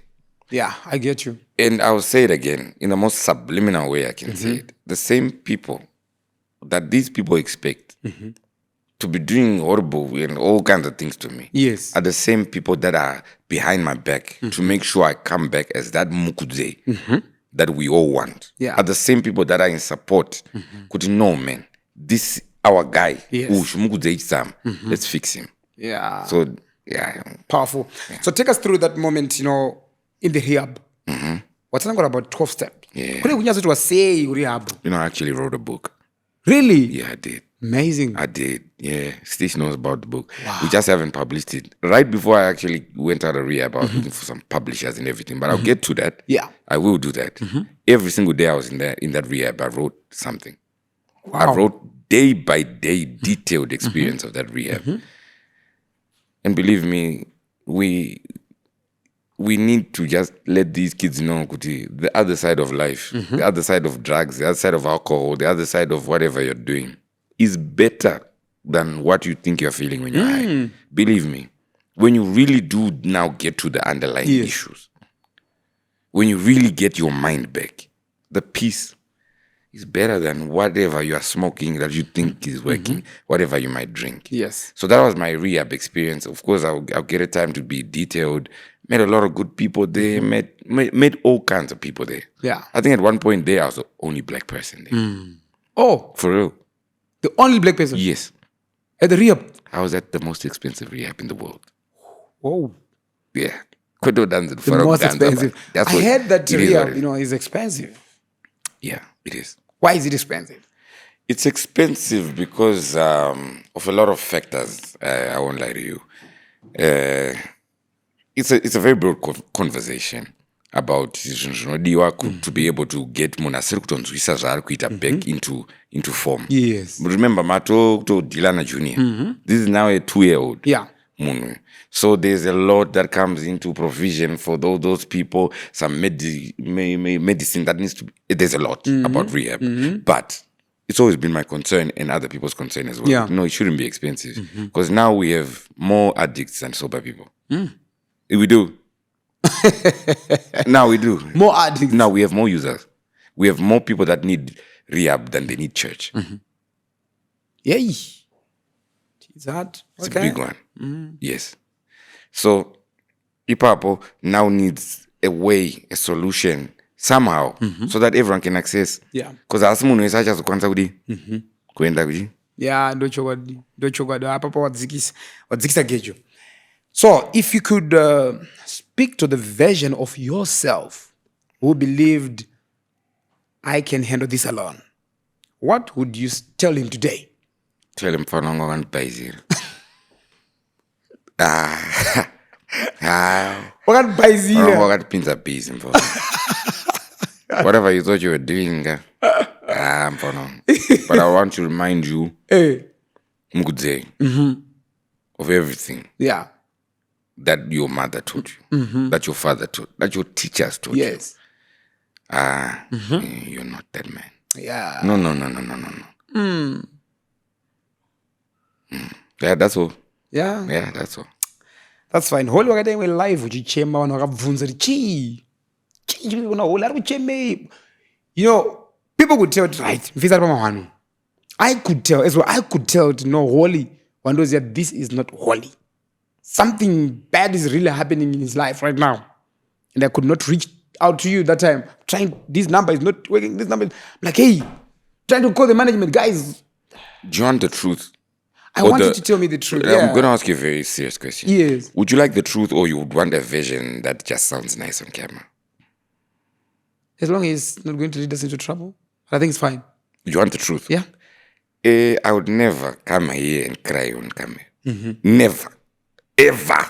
Yeah, I get you. And I'll say it again in the most subliminal way I can say it. The same people that these people expect to be doing horrible and all kinds of things to me, yes, are the same people that are behind my back to make sure I come back as that mukudze that we all want. Yeah. Are the same people that are in support. Could no man, this our guy. Yes. Let's fix him. Yeah. So yeah, powerful. Yeah. So take us through that moment, you know, in the rehab. What's not about 12 steps? Yeah. Rehab. You know, I actually wrote a book. Really? Yeah, I did. Amazing. I did. Yeah. Stitch knows about the book. Wow. We just haven't published it. Right before I actually went out of rehab, I was looking for some publishers and everything. But I'll get to that. Yeah. I will do that. Every single day I was in that rehab, I wrote something. Wow. I wrote day by day detailed experience of that rehab. And believe me, we need to just let these kids know the other side of life, the other side of drugs, the other side of alcohol, the other side of whatever you're doing is better than what you think you're feeling when you're high. Believe me, when you really do now get to the underlying issues, when you really get your mind back, the peace is better than whatever you are smoking that you think is working, whatever you might drink. Yes. So that was my rehab experience. Of course, I'll get a time to be detailed. Met a lot of good people there. Met all kinds of people there. Yeah. I think at one point there, I was the only black person there. Oh. For real. The only black person? Yes. At the rehab? I was at the most expensive rehab in the world. Oh. Yeah. The most expensive. I heard that rehab, is expensive. Yeah, it is. Why is it expensive? It's expensive because of a lot of factors. I won't lie to you. It's a very broad conversation about to be able to get back into form. Yes. But remember, Mato Dilana Junior. This is now a 2-year-old. Yeah. So there's a lot that comes into provision for those people. Some medicine that needs to be. There's a lot about rehab, but it's always been my concern and other people's concern as well. Yeah. No, it shouldn't be expensive because now we have more addicts than sober people. We do. Now we do. More addicts. Now we have more users. We have more people that need rehab than they need church. Yay. That it's a big one. Yes. So Ipapo now needs a way, a solution somehow so that everyone can access. Yeah. Because as someone is such as kuenda kuji. Yeah, ndochogwadi apapo wadzikisa gejo. So if you could speak to the version of yourself who believed I can handle this alone, what would you tell him today? Tell him for long and busy. What busy? What pins are busy for? Whatever you thought you were doing, I'm for long. But I want to remind you, Mukudze, of everything. Yeah. that your mother taught you, that your father taught, that your teachers taught you. Yes. You're not that man. Yeah. No. Yeah, that's all. Yeah. Yeah, that's all. That's fine. Holy wakati we live uchichema vanhu vakabvunza kuti chii kuna holy ari kuchemei. You know, people could tell, right, mfisa ari pamahwanu. I could tell as well. I could tell to know holy. One knows that this is not holy. Something bad is really happening in his life right now. And I could not reach out to you that time. This number is not working. This number is I'm like, hey, trying to call the management. Guys, Do you want the truth? I want you to tell me the truth. I'm going to ask you a very serious question. Yes. Would you like the truth, or you would want a version that just sounds nice on camera? As long as it's not going to lead us into trouble, I think it's fine. You want the truth? Yeah. I would never come here and cry on camera. Never. Ever.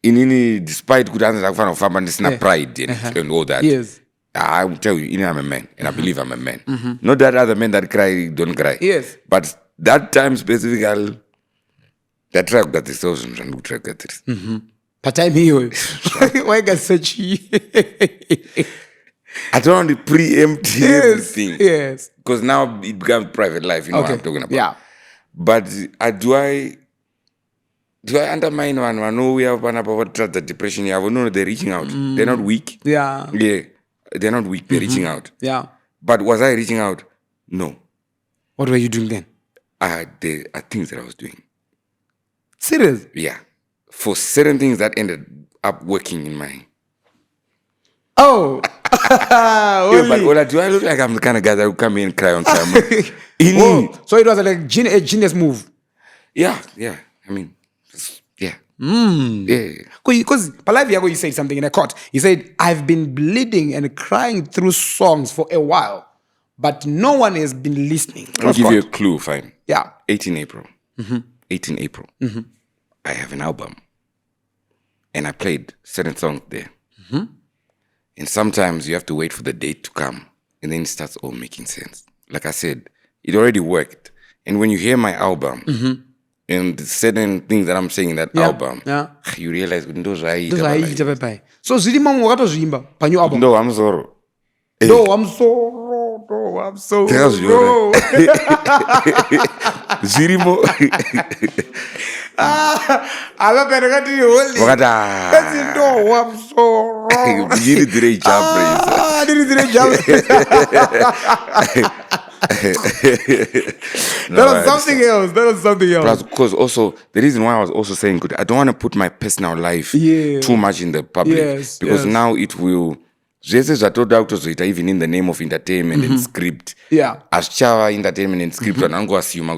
In any, despite good answers, I found family, it's not pride and all that. Yes. I will tell you, I'm a man, and I believe I'm a man. Not that other men that cry don't cry. Yes. But that time specifically, that track that is also track that is. But time here, why got such? I don't want to preempt everything. Yes. Because now it becomes private life, you know what I'm talking about. Yeah. But do I undermine one? I know we have one about the depression. Yeah, no, they're reaching out. They're not weak. Yeah. Yeah, they're not weak. They're reaching out. Yeah. But was I reaching out? No. What were you doing then? There are things that I was doing. Serious? Yeah. For certain things that ended up working in my... Oh. Yeah, but Ollah, do I look like I'm the kind of guy that will come in and cry on camera? So it was like a genius move. Yeah. I mean, yeah. Yeah. Because Palavia, you said something in a court. He said, I've been bleeding and crying through songs for a while, but no one has been listening. I'll give you a clue, fine. Yeah. 18 April. 18 April. I have an album. And I played certain songs there. And sometimes you have to wait for the date to come. And then it starts all making sense. Like I said, it already worked. And when you hear my album, and certain things that I'm saying in that album, you realize, So Zidimam wakatozvimba pa new album. No, I'm sorry. No, I'm sorry. No, I'm sorry. Tells you, No. Zirimo. Avaperekati holy. Wakata. No, I'm sorry. You did a job, That was something else. Plus, because also, the reason why I was also saying, I don't want to put my personal life too much in the public. Yes, because now it will... Just I told doctors even in the name of entertainment and script. Yeah. As chawa entertainment and script, and I'm going to assume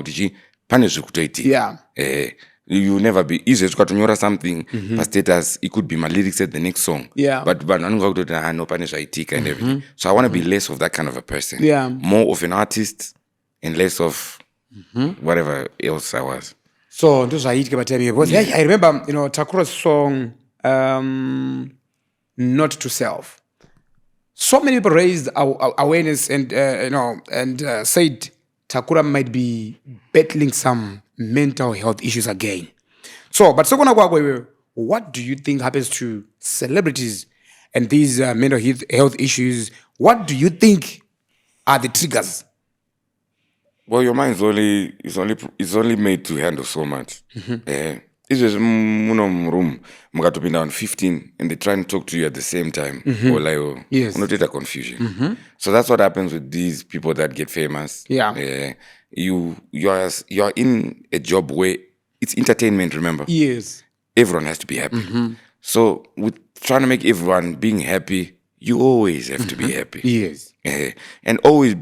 Yeah. You never be easy to nyora something per status. It could be my lyrics at the next song. Yeah. But I'm going to no punish IT and everything. So I want to be less of that kind of a person. Yeah. More of an artist and less of whatever else I was. So those are it. I remember, Takura's song, "Not to Self." So many people raised awareness and said Takura might be battling some mental health issues again. So, but what do you think happens to celebrities and these mental health issues? What do you think are the triggers? Well, your mind is only made to handle so much. It's just room. Mugatopin down 15 and they try and talk to you at the same time. Or like, yes. Not a confusion. So that's what happens with these people that get famous. Yeah. You're in a job where it's entertainment, remember? Yes. Everyone has to be happy. So with trying to make everyone being happy, you always have to be happy. Yes. And always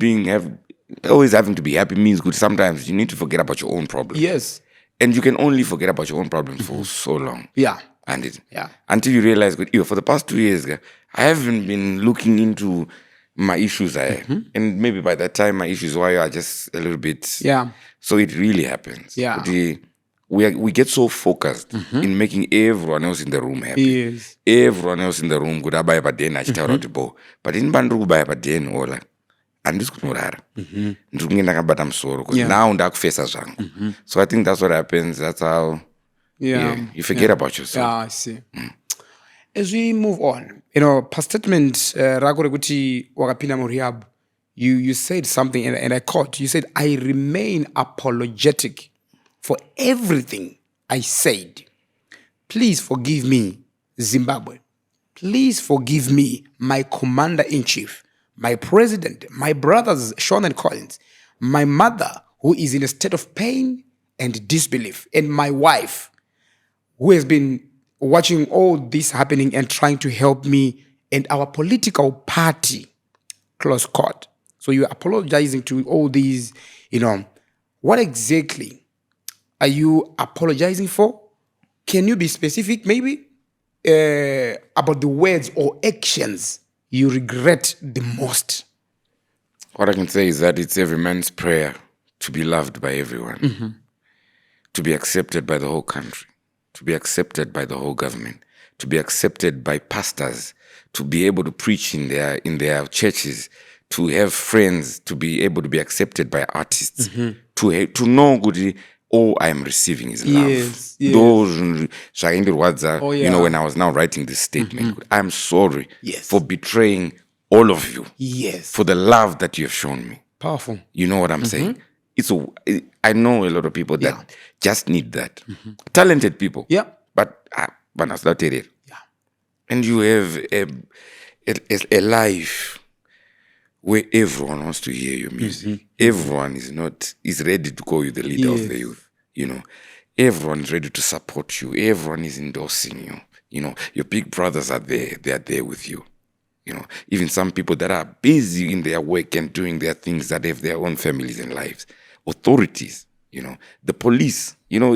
having to be happy means good. Sometimes you need to forget about your own problems. Yes. And you can only forget about your own problems for so long. Yeah. Until you realize, for the past 2 years, I haven't been looking into my issues. And maybe by that time, my issues are just a little bit. Yeah. So it really happens. Yeah. We get so focused in making everyone else in the room happy. Yes. Everyone else in the room could buy a den, but in Bandu buy a den, Ollah. And this could not but I'm sorry because now I'm face as So I think that's what happens. That's how You forget about yourself. Yeah, I see. As we move on, past statement, Ragore Guti Wakapina Moriab, you said something and I caught. You said, I remain apologetic for everything I said. Please forgive me, Zimbabwe. Please forgive me, my commander-in-chief, my president, my brothers, Sean and Collins, my mother, who is in a state of pain and disbelief, and my wife, who has been watching all this happening and trying to help me and our political party, close quote. So you're apologizing to all these, what exactly are you apologizing for? Can you be specific maybe about the words or actions you regret the most? What I can say is that it's every man's prayer to be loved by everyone, to be accepted by the whole country, to be accepted by the whole government, to be accepted by pastors, to be able to preach in their churches, to have friends, to be able to be accepted by artists, to know good. All I am receiving is love. Yes. Those words are, when I was now writing this statement, I'm sorry for betraying all of you. Yes. For the love that you have shown me. Powerful. You know what I'm saying? I know a lot of people that just need that. Talented people. Yeah. But that's not it. Yeah. And you have a life where everyone wants to hear your music. Everyone is ready to call you the leader of the youth. Everyone is ready to support you. Everyone is endorsing you. Your big brothers are there. They are there with you. Even some people that are busy in their work and doing their things that have their own families and lives. Authorities, the police, when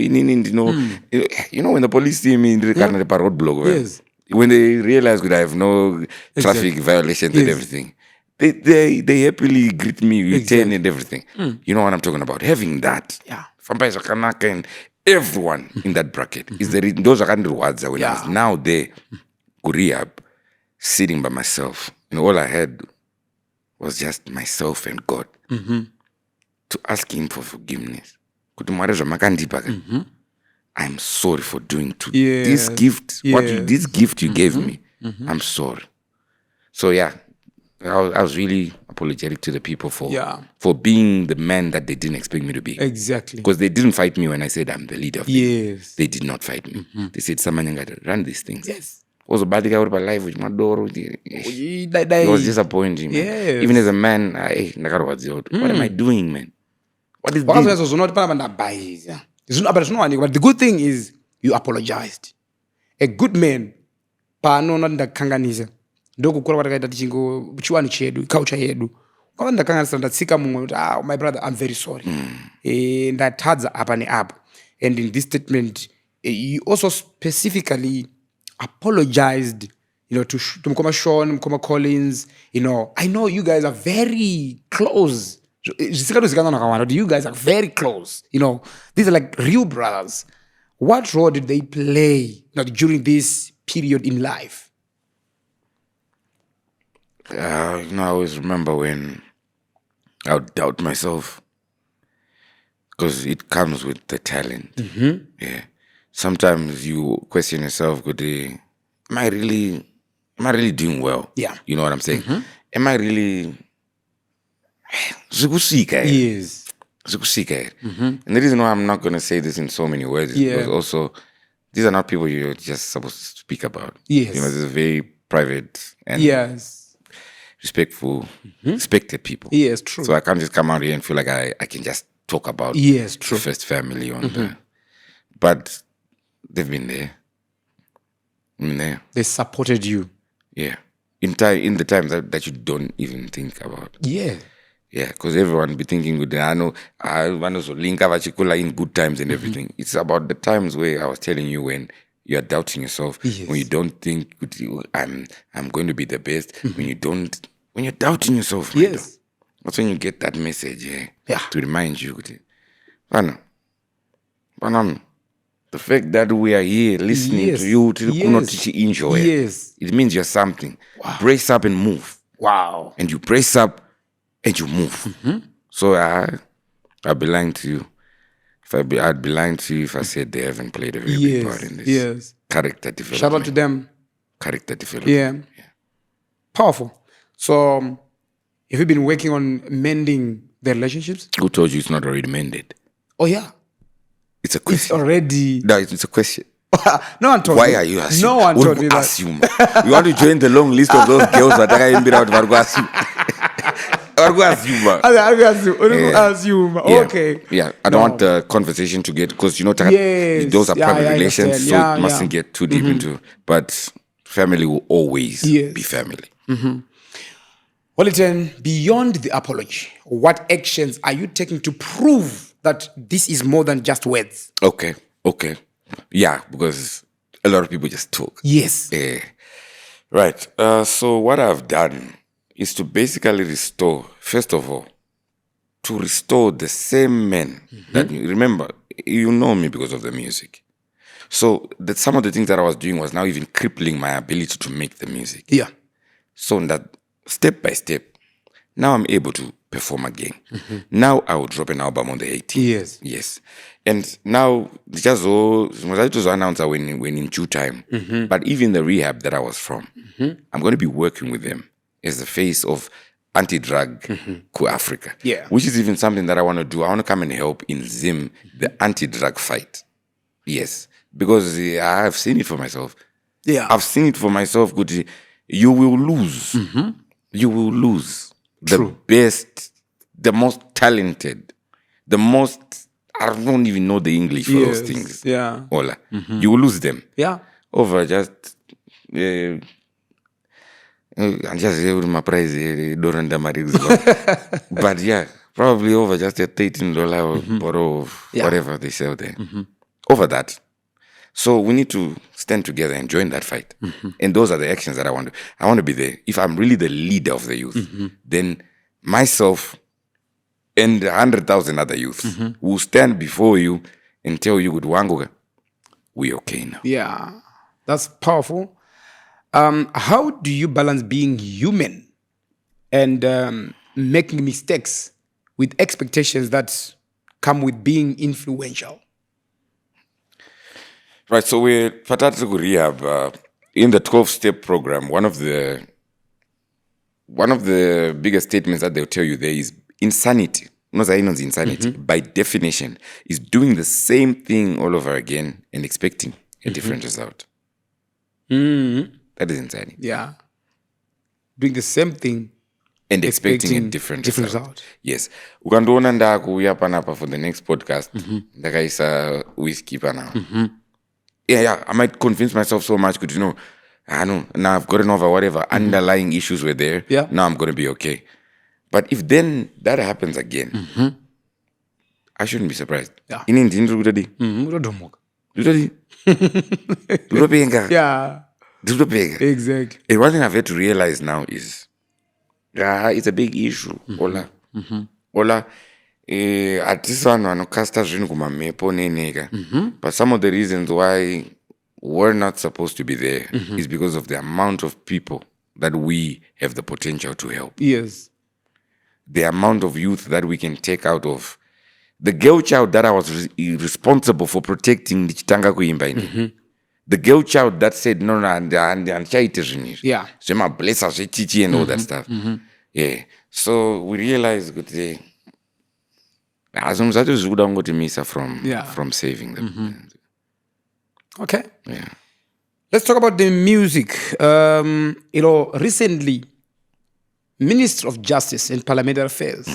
the police see me in the roadblock, Yes. When they realize that I have no traffic violations and everything, they happily greet me with 10 and everything. You know what I'm talking about? Having that. Yeah. And everyone in that bracket is those are rewards when I was now there, rehab, sitting by myself. All I had was just myself and God. To ask him for forgiveness. I'm sorry for doing this gift. This gift you gave me. I'm sorry. So I was really apologetic to the people for being the man that they didn't expect me to be. Exactly. Because they didn't fight me when I said I'm the leader of the Yes. They did not fight me. They said someone got to run these things. Yes. Was a bad guy with my life with my door. It was disappointing, man. Yes. Even as a man, what am I doing, man? What is this? But the good thing is you apologized. A good man, ndokukura kwatakaita tichingo chiwani chedu culture yedu kwava ndakanganisa ndatsika mumwe kuti my brother, I'm very sorry. Ndatadza apa neapa. And in this statement you also specifically apologized to Mkoma Sean, Mkoma Collins. I know you guys are very close. You guys are very close. These are like real brothers. What role did they play during this period in life? I always remember when I would doubt myself, because it comes with the talent. Yeah. Sometimes you question yourself, am I really doing well? Yeah. You know what I'm saying? Am I really Yes. And the reason why I'm not going to say this in so many words is because also these are not people you're just supposed to speak about. Yes. This is very private and respectful, respected people. Yes, true. So I can't just come out here and feel like I can just talk about the first family on the, but they've been there. They supported you. Yeah. In the times that you don't even think about. Yeah. Yeah, because everyone be thinking good. I know so link in good times and everything. It's about the times where I was telling you when you are doubting yourself, when you don't think I'm going to be the best, when you're doubting yourself. Yes. That's when you get that message, to remind you. The fact that we are here listening to you, enjoy it means you're something. Wow. Brace up and move. Wow. And you brace up and you move. So I'll be lying to you I'd be lying to you if I said they haven't played a very big part in this. Yes. Character development. Shout out to them. Character development. Yeah. Powerful. So, have you been working on mending the relationships? Who told you it's not already mended? Oh, yeah. It's a It's question. already... No, it's a question. No one told me. Why are you assuming? No one told me that. Assume. You want to join the long list of those girls that are going to be out of assume. Assume. Okay. Yeah, I don't want the conversation to get, because Yes. those are private relations, understand. so it mustn't get too deep into. But family will always be family. Wellington, beyond the apology, what actions are you taking to prove that this is more than just words? Okay. Yeah, because a lot of people just talk. Yes. Right. So what I've done is to basically restore, first of all, to restore the same men that you remember. You know me because of the music. So that some of the things that I was doing was now even crippling my ability to make the music. Yeah. So that step by step, now I'm able to perform again. Now I will drop an album on the 18th. Yes. And now just was announced when in due time. But even the rehab that I was from, I'm going to be working with them as the face of anti-drug Africa. Yeah. Which is even something that I want to do. I want to come and help in Zim, the anti-drug fight. Yes. Because I have seen it for myself. Yeah. I've seen it for myself. Good. You will lose. You will lose. True. The best, the most talented, the most, I don't even know the English for those things. Yeah. Ollah. You will lose them. Yeah. Over just, and just my price, but yeah, probably over just a $13 bottle of whatever they sell there. Over that. So we need to stand together and join that fight. And those are the actions that I want to. I want to be there. If I'm really the leader of the youth, then myself and 100,000 other youths will stand before you and tell you, "Wanguga, we okay now." Yeah. That's powerful. How do you balance being human and making mistakes with expectations that come with being influential? Right, so we're Patatu Rehab in the 12-step program. One of the biggest statements that they'll tell you there is insanity. Not insanity, by definition, is doing the same thing all over again and expecting a different result. That is insanity. Yeah. Doing the same thing and expecting a different result. Yes. Ukandoona ndakuuya panapa for the next podcast. Ndakaisa whiskey panapa. Yeah, I might convince myself so much, because I know now I've gotten over whatever underlying issues were there. Yeah. Now I'm going to be okay. But if then that happens again, I shouldn't be surprised. Yeah. In India, yeah. Exactly. And one thing I've had to realize now is, it's a big issue. Ollah. At this one, but some of the reasons why we're not supposed to be there is because of the amount of people that we have the potential to help. Yes. The amount of youth that we can take out of the girl child that I was responsible for protecting. The girl child that said no, and yeah, so my bless us and all that stuff. Yeah. So we realized that from saving them. Okay. Yeah. Let's talk about the music. Recently, Minister of Justice and Parliamentary Affairs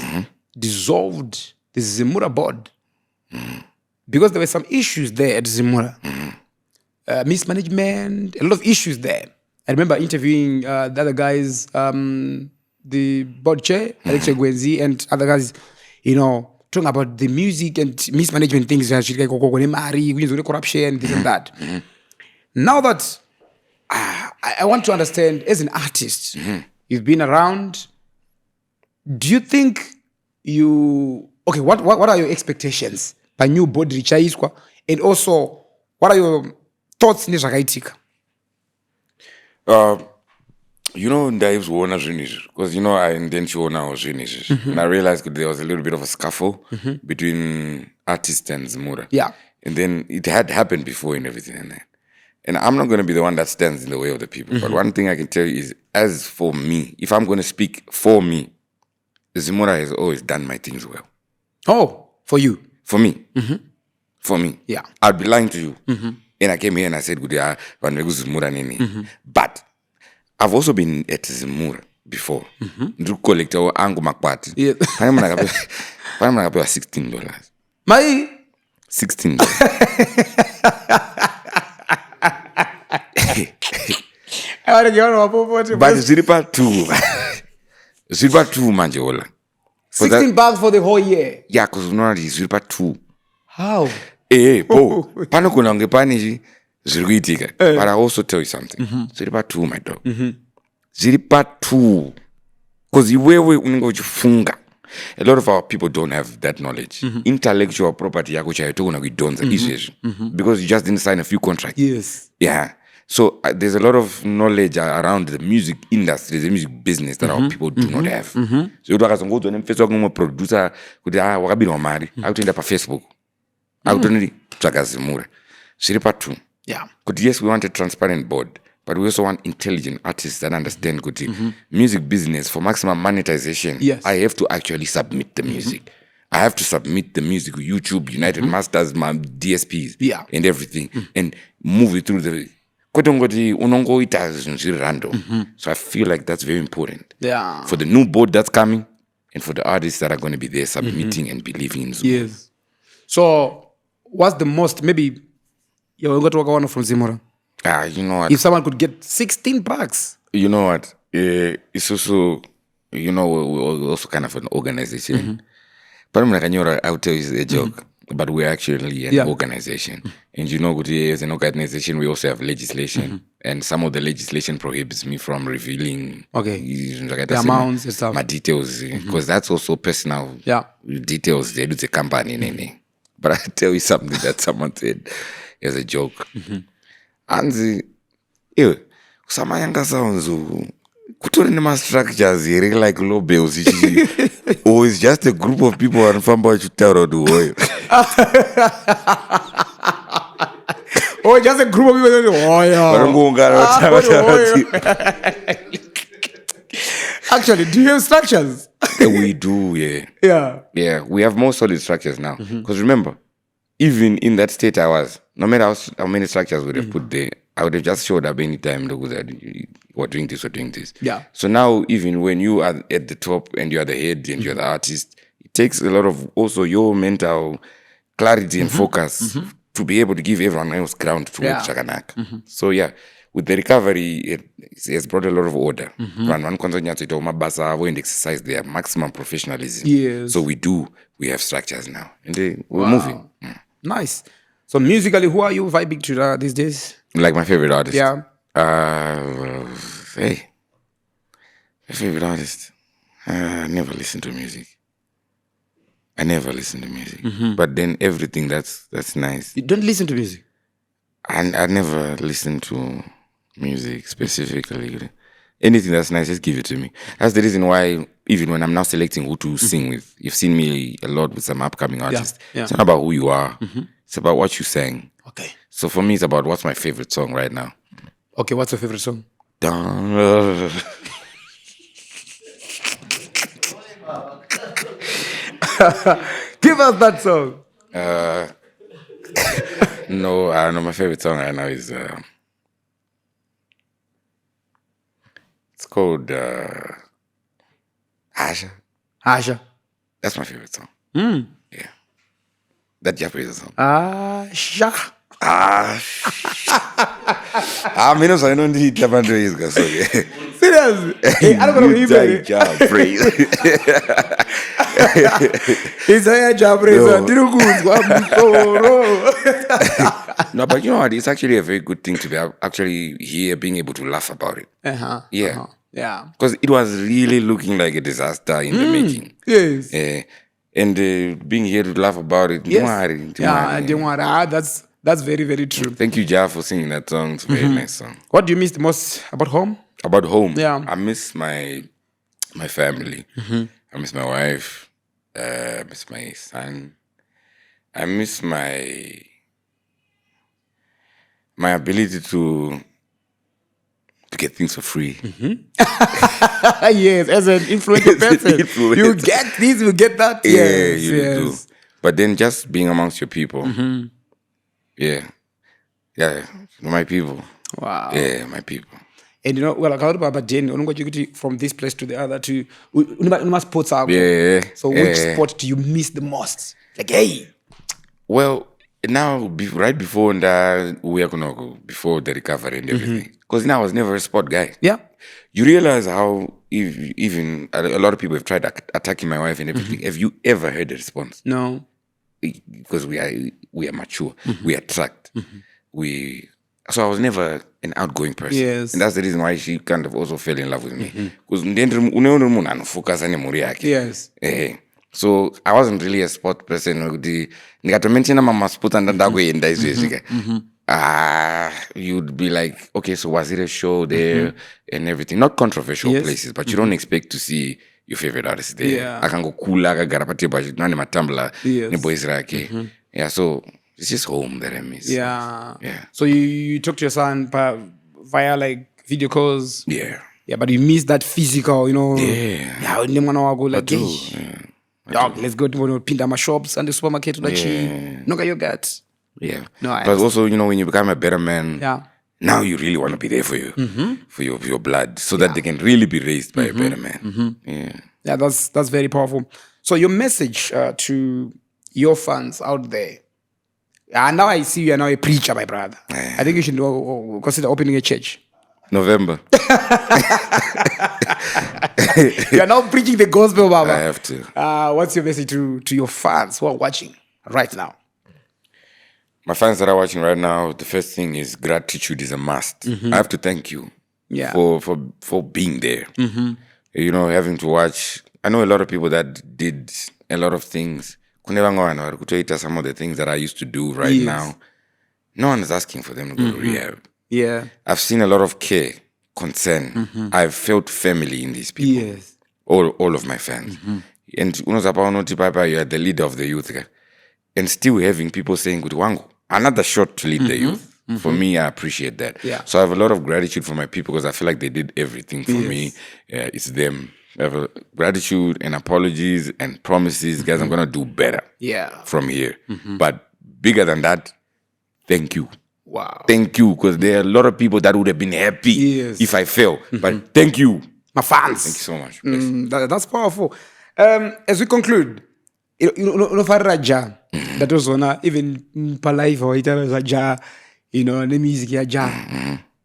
dissolved the Zimura board because there were some issues there at Zimura. Mismanagement, a lot of issues there. I remember interviewing the other guys, the board chair, Alex Gwenzi, and other guys, talking about the music and mismanagement things, corruption, this and that. Now that I want to understand, as an artist, you've been around, do you think what are your expectations by new board richaiswa, and also what are your thoughts in Zagaitika? Ndives wona zvinizvi because I intend to own our zvinizvi, and I realized there was a little bit of a scuffle between artist and Zimura. Yeah. And then it had happened before and everything and that. And I'm not going to be the one that stands in the way of the people. But one thing I can tell you is, as for me, if I'm going to speak for me, Zimura has always done my things well. Oh, for you. For me. For me. Yeah. I'd be lying to you. And I came here and I said, good day, Zimura nini. But I've also been at Zimura before. Collect our angu makpati. Yeah. Panama $16. My $16. I want to get on But Ziripa 2. Ziripa 2 manje Ollah. $16 for the whole year. Yeah, because Ziripa 2. How? Po. Pano kuna ngepani zirikuitika. But I also tell you something. Ziripa 2, my dog. Ziripa 2. Because iwewe ungojifunga. A lot of our people don't have that knowledge. Intellectual property yako chayotona kudonza issues because you just didn't sign a few contracts. Yes. Yeah. So there's a lot of knowledge around the music industry, the music business that our people do not have. So you don't go to them Facebook como producer kuti wakabiri wamari. Akutenda pa Facebook. Akutoniri Zimura. Ziripa 2. Yeah. But yes, we want a transparent board. But we also want intelligent artists that understand good music business for maximum monetization. Yes. I have to actually submit the music. I have to submit the music with YouTube, United Masters, my DSPs, and everything, and move it through the. So I feel like that's very important. Yeah. For the new board that's coming, and for the artists that are going to be there submitting and believing in Zoom. Yes. So, what's the most? Maybe you're going to work on from Zimura. You know what? If someone could get $16. You know what? It's also, we're also kind of an organization. But I'll tell you it's a joke. But we're actually an organization. And as an organization, we also have legislation. And some of the legislation prohibits me from revealing the amounts and stuff. My details. Because that's also personal details. They do the company. But I'll tell you something that someone said as a joke. Anzi, kusama yanga sounds kutori nema structures here like low bills or it's just a group of people and famba chutaro do oil. Oh, just a group of people. Actually, do you have structures? We do, yeah. We have more solid structures now. Because remember, even in that state I was, no matter how many structures would have put there, I would have just showed up any time we're doing this or doing this. Yeah. So now, even when you are at the top and you're the head and you're the artist, it takes a lot of also your mental clarity and focus to be able to give everyone else ground to work Shakanak. So with the recovery, it has brought a lot of order. One concern to mabasa and exercise their maximum professionalism. Yes. So we have structures now. And we're moving. Nice. So musically, who are you vibing to these days? Like my favorite artist? Yeah. My favorite artist? I never listen to music. But then everything that's nice. You don't listen to music? I never listen to music specifically. Anything that's nice, just give it to me. That's the reason why, even when I'm now selecting who to sing with, you've seen me a lot with some upcoming artists. Yeah. It's not about who you are. It's about what you sang. Okay. So for me, it's about what's my favorite song right now. Okay, what's your favorite song? Give us that song. No, I don't know. My favorite song right now is it's called Asha. Asha. That's my favorite song. Yeah. That Japanese song. Asha. I don't need Japanese guys. Serious? Hey, I don't know if it's a Japanese. No, but you know what? It's actually a very good thing to be actually here, being able to laugh about it. Yeah. Because it was really looking like a disaster in the making. Yes. And being here to laugh about it. Yes. Don't worry. That's very, very true. Thank you, Ja, for singing that song. It's a very nice song. What do you miss the most about home? About home? Yeah. I miss my family. I miss my wife. I miss my son. I miss my ability to get things for free. Yes, as an influential person, Influencer. you get this, you get that. Yeah, Yes, you do. But then just being amongst your people. Yeah. Yeah, my people. Wow. Yeah, my people. And you know, well, but then from this place to the other to sports. Yeah. So which sport do you miss the most? Like, hey. Well, now, right before we are gonna go before the recovery and everything, because now I was never a sport guy. Yeah. You realize how even a lot of people have tried attacking my wife and everything. Have you ever heard a response? No. Because we are mature, we are tracked, So I was never an outgoing person. Yes. And that's the reason why she kind of also fell in love with me. Because Yes. so I wasn't really a sport person. You'd be like, okay, so was it a show there and everything? Not controversial places, but you don't expect to see your favorite artist there. Yeah. Yes. Yeah, so it's just home that I miss. Yeah. Yeah. So you talk to your son via like video calls. Yeah. Yeah, but you miss that physical, you know. Yeah. Yeah, like, do, dog, let's go to pinda my shops and the supermarket to Noga yogurt. Yeah. No, but also, when you become a better man, yeah, now you really want to be there for you, for your blood, so that they can really be raised by a better man. Yeah. Yeah, that's very powerful. So your message to your fans out there. And now I see you are now a preacher, my brother. Yeah. I think you should consider opening a church. November. You are now preaching the gospel, Baba. I have to. What's your message to your fans who are watching right now? My fans that are watching right now, the first thing is gratitude is a must. I have to thank you for being there. Having to watch. I know a lot of people that did a lot of things. Some of the things that I used to do right now. No one is asking for them to go to rehab. Yeah. I've seen a lot of care, concern. I've felt family in these people. Yes. All of my fans. And you are the leader of the youth. And still having people saying, another shot to lead the youth. For me, I appreciate that. Yeah. So I have a lot of gratitude for my people because I feel like they did everything for me. It's them. I have gratitude and apologies and promises. Guys, I'm going to do better from here. But bigger than that, thank you. Wow. Thank you, because there are a lot of people that would have been happy if I fail. But thank you. My fans. Thank you so much. That's powerful. As we conclude, Raja, that was one, even Palife or Raja, the music,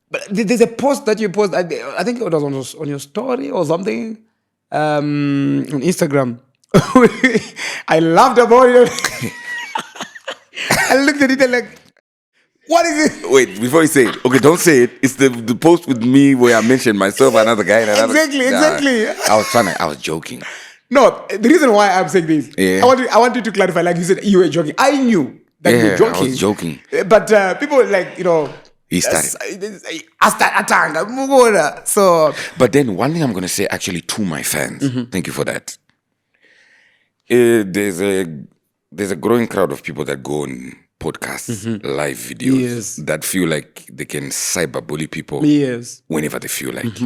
But there's a post that you post, I think it was on your story or something, on Instagram. I laughed about it. I looked at it and like, what is it? Wait, before you say it. Okay, don't say it. It's the post with me where I mentioned myself, another guy, and another. Exactly. I was joking. No, the reason why I'm saying this, I want you to clarify. Like you said, you were joking. I knew that you were joking. I was joking. But people he started. So, but then one thing I'm going to say actually to my fans, thank you for that. There's a growing crowd of people that go on podcasts, live videos that feel like they can cyberbully people whenever they feel like.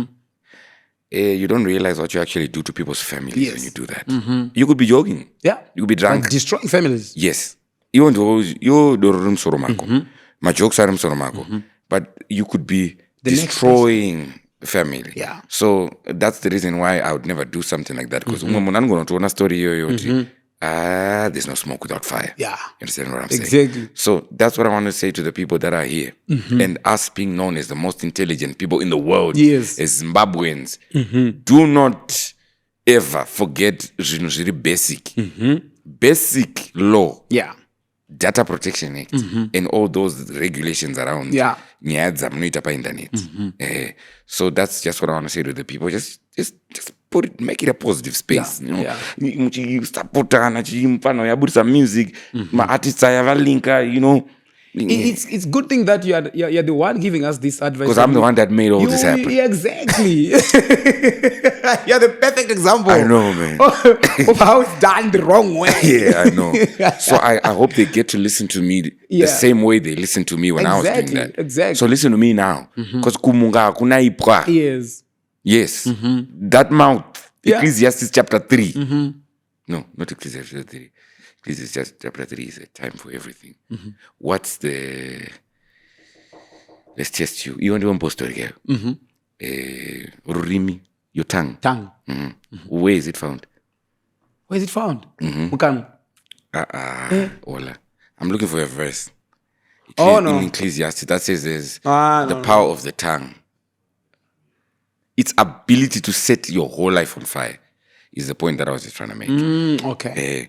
You don't realize what you actually do to people's families when you do that. You could be joking. Yeah. You could be drunk. And destroying families. Yes. Even though you're the room soromako. My jokes are soromako. But you could be destroying family. Yeah. So that's the reason why I would never do something like that. Because there's no smoke without fire. Yeah. You understand what I'm saying? Exactly. So that's what I want to say to the people that are here. And us being known as the most intelligent people in the world, as Zimbabweans, do not ever forget basic. Basic law. Yeah. Data Protection Act and all those regulations around internet. So that's just what I want to say to the people. Just make it a positive space. You support music, my artists I have a link, It's good thing that you're the one giving us this advice. Because I'm the one that made all this happen. Exactly. You're the perfect example. I know, man. Of how it's done the wrong way. Yeah, I know. So I hope they get to listen to me the same way they listened to me when I was doing that. Exactly. So listen to me now. Because kumunga kunaipwa. Yes. That mouth. Ecclesiastes chapter 3. No, not Ecclesiastes chapter 3. Ecclesiastes chapter 3 is a time for everything. What's the... Let's test you. You want to post story here? Rurimi, your tongue. Where is it found? Where is it found? Ollah. I'm looking for a verse. In Ecclesiastes, that says there's the power of the tongue. Its ability to set your whole life on fire is the point that I was just trying to make. Okay.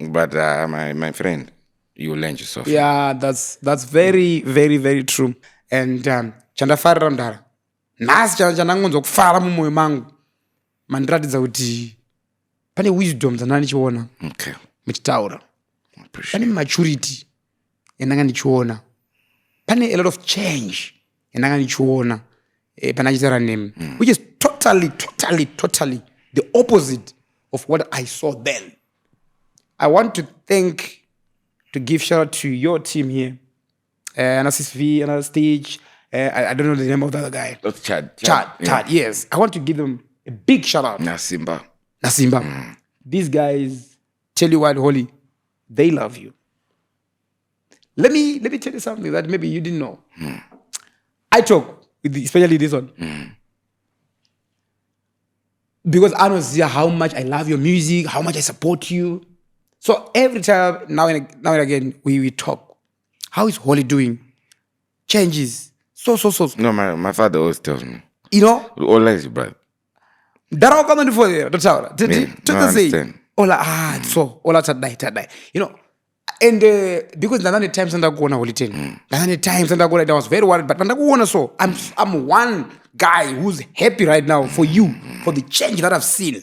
But my friend, you will learn yourself. Yeah, that's very, very, very true. And chandafarira mudhara nhasi chandangonzwa kufara mumwoyo mangu mandiratidza kuti pane wisdom dzandanga ndichiona muchitaura, pane maturity yandanga ndichiona, pane a lot of change yandanga ndichiona pana chitaura nemi, which is totally the opposite of what I saw then. I want to give shout out to your team here, Anasis V, another stage. I don't know the name of the other guy. That's Chad. Yes. I want to give them a big shout out. Nasimba. These guys, tell you what, Holly, they love you. Let me tell you something that maybe you didn't know. I talk with especially this one. Because I don't see how much I love your music, how much I support you. So every time, now and again, we talk. How is Holly doing? Changes. So. No, my father always tells me. You know? Ollah is your brother. That all come before there. That's how. Understand. Ollah, so Ollah tadai. You know, and because none of the times I go on Holy 10, none of the times I go, I was very worried, but so I'm one guy who's happy right now for you, for the change that I've seen.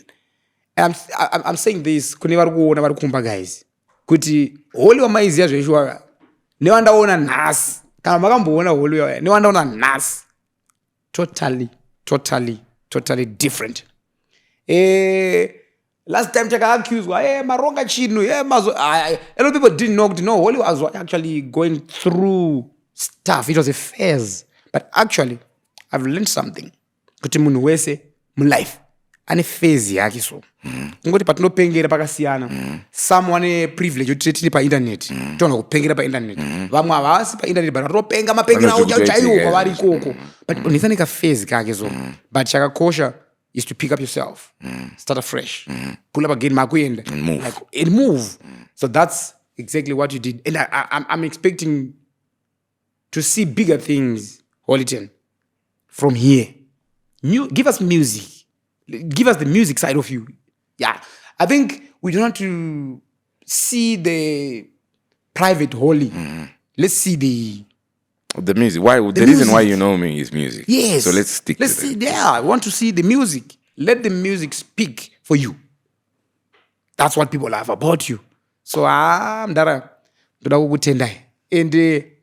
And I'm saying this, guys. Kuti Holy wa maizi ya Joshua. Newandaona nas. Kama makamboona Holy wa. Newandaona nas. Totally different. Last time I got accused, maronga chinu, a lot of people didn't know. Holy was actually going through stuff. It was a phase. But actually, I've learned something. Kuti munhu wese mu life ane phase yake so. Ngoti patinopengera pakasiyana. Someone privilege yotitini pa internet. Tona kupengera pa internet. Vamwe avasi pa internet but atopenga mapengera chaiwo kwavari ikoko. But unisanika phase kake so. But chakakosha is to pick up yourself. Start afresh. Pull up again makuenda and move. Move. So that's exactly what you did. And I'm expecting to see bigger things, Hollyton, from here. Give us music. Give us the music side of you. Yeah. I think we don't want to see the private Holly. Let's see the music. Why? The reason why you know me is music. Yes. So let's stick to that. I want to see the music. Let the music speak for you. That's what people love about you. So ndara ndoda kukutendai. And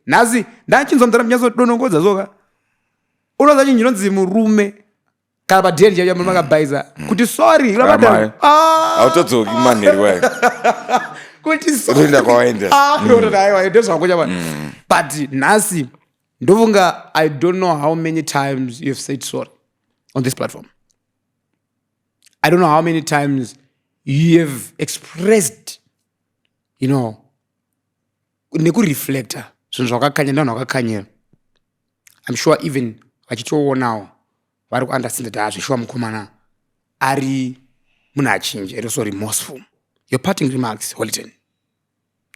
nazi ndachinzwa mdara mnyazodonongodza zoka. Unoza chinjinonzi murume kana padenje ya mama kabaiza. Kuti sorry, rabada. Autotsoki maneri wayo. Kuti sorry. Rinda kwaenda. But nasi ndovunga, I don't know how many times you've said sorry on this platform. I don't know how many times you have expressed, nekureflecta. I'm sure even vachitowo now vari kuunderstand that sure mukomana ari munhu achinja, and also remorseful. Your parting remarks, Hollyton.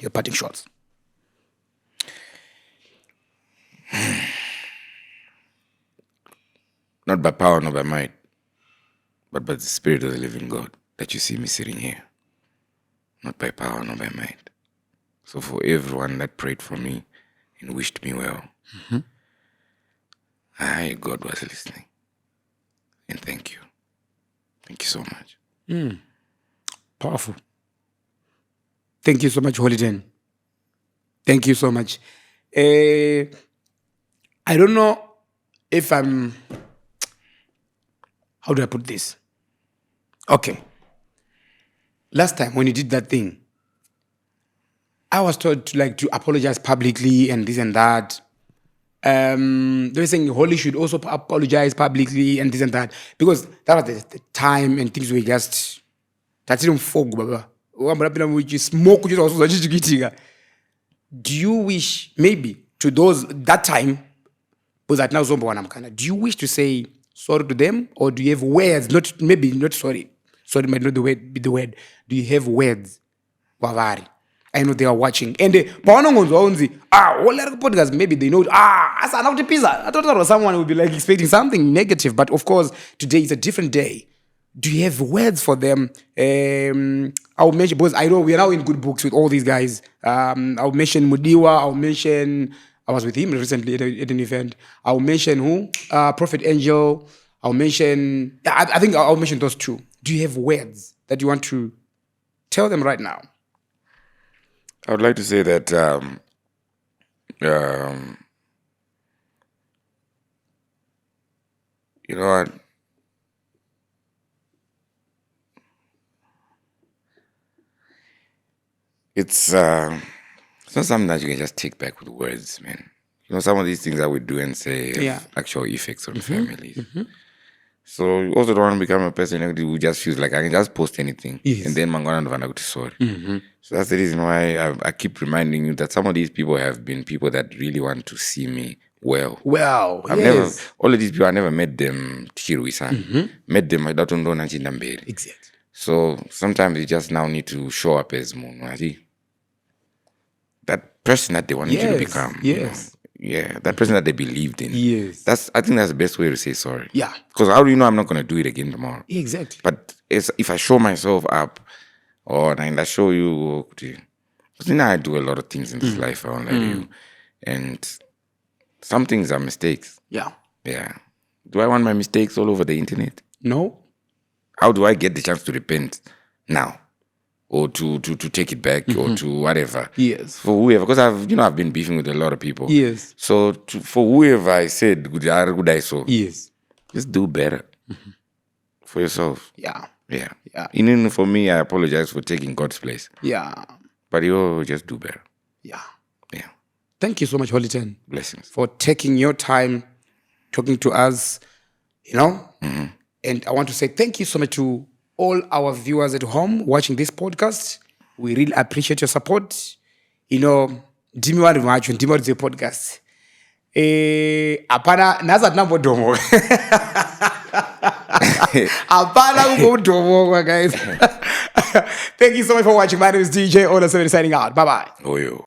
Your parting shots. Not by power, not by might, but by the Spirit of the living God that you see me sitting here. Not by power, not by might. So for everyone that prayed for me and wished me well, God was listening. And thank you. Thank you so much. Powerful. Thank you so much, Holiday. Thank you so much. I don't know if I'm... How do I put this? Okay. Last time when you did that thing, I was told to apologize publicly and this and that. They were saying Holly should also apologize publicly and this and that, because that was the time and things were just... That's even fog, baba. Smoke. Do you wish maybe to those that time, because that now do you wish to say sorry to them, or do you have words? Not sorry. Sorry might not be the word. Do you have words? Wavari. I know they are watching. And all podcast, maybe they know. I thought someone would be expecting something negative, but of course today is a different day. Do you have words for them? I'll mention, because I know we are now in good books with all these guys. I'll mention Mudiwa. I was with him recently at an event. I'll mention who? Prophet Angel. I'll mention, I think I'll mention those two. Do you have words that you want to tell them right now? I would like to say that you know what? It's not something that you can just take back with words, man. You know, some of these things that we do and say have actual effects on families. So you also don't want to become a person who just feels like I can just post anything and then I'm going to find sorry. So that's the reason why I keep reminding you that some of these people have been people that really want to see me well. Never, all of these people, I never met them met them Exactly. So sometimes you just now need to show up as Munwari. That person that they wanted you to become. Yes. Yeah, that person that they believed in. Yes. I think that's the best way to say sorry. Yeah. Because how do you know I'm not going to do it again tomorrow? Exactly. But if I show myself up, and I show you, because I do a lot of things in this life, I won't lie to you. And some things are mistakes. Yeah. Yeah. Do I want my mistakes all over the internet? No. How do I get the chance to repent now? Or to take it back, or to whatever. Yes. For whoever, because I've been beefing with a lot of people. Yes. So for whoever I said good I saw. Yes. Just do better for yourself. Yeah. Yeah. Yeah. Even for me, I apologize for taking God's place. Yeah. But you just do better. Yeah. Yeah. Thank you so much, Holiday, Blessings. for taking your time talking to us. And I want to say thank you so much to all our viewers at home watching this podcast. We really appreciate your support. Ndimi wari macho, ndimi wari podcast. Apana naza tinambodomo. Apana kubodomo, guys. Thank you so much for watching. My name is DJ Ollah signing out. Bye bye. Oh, yo.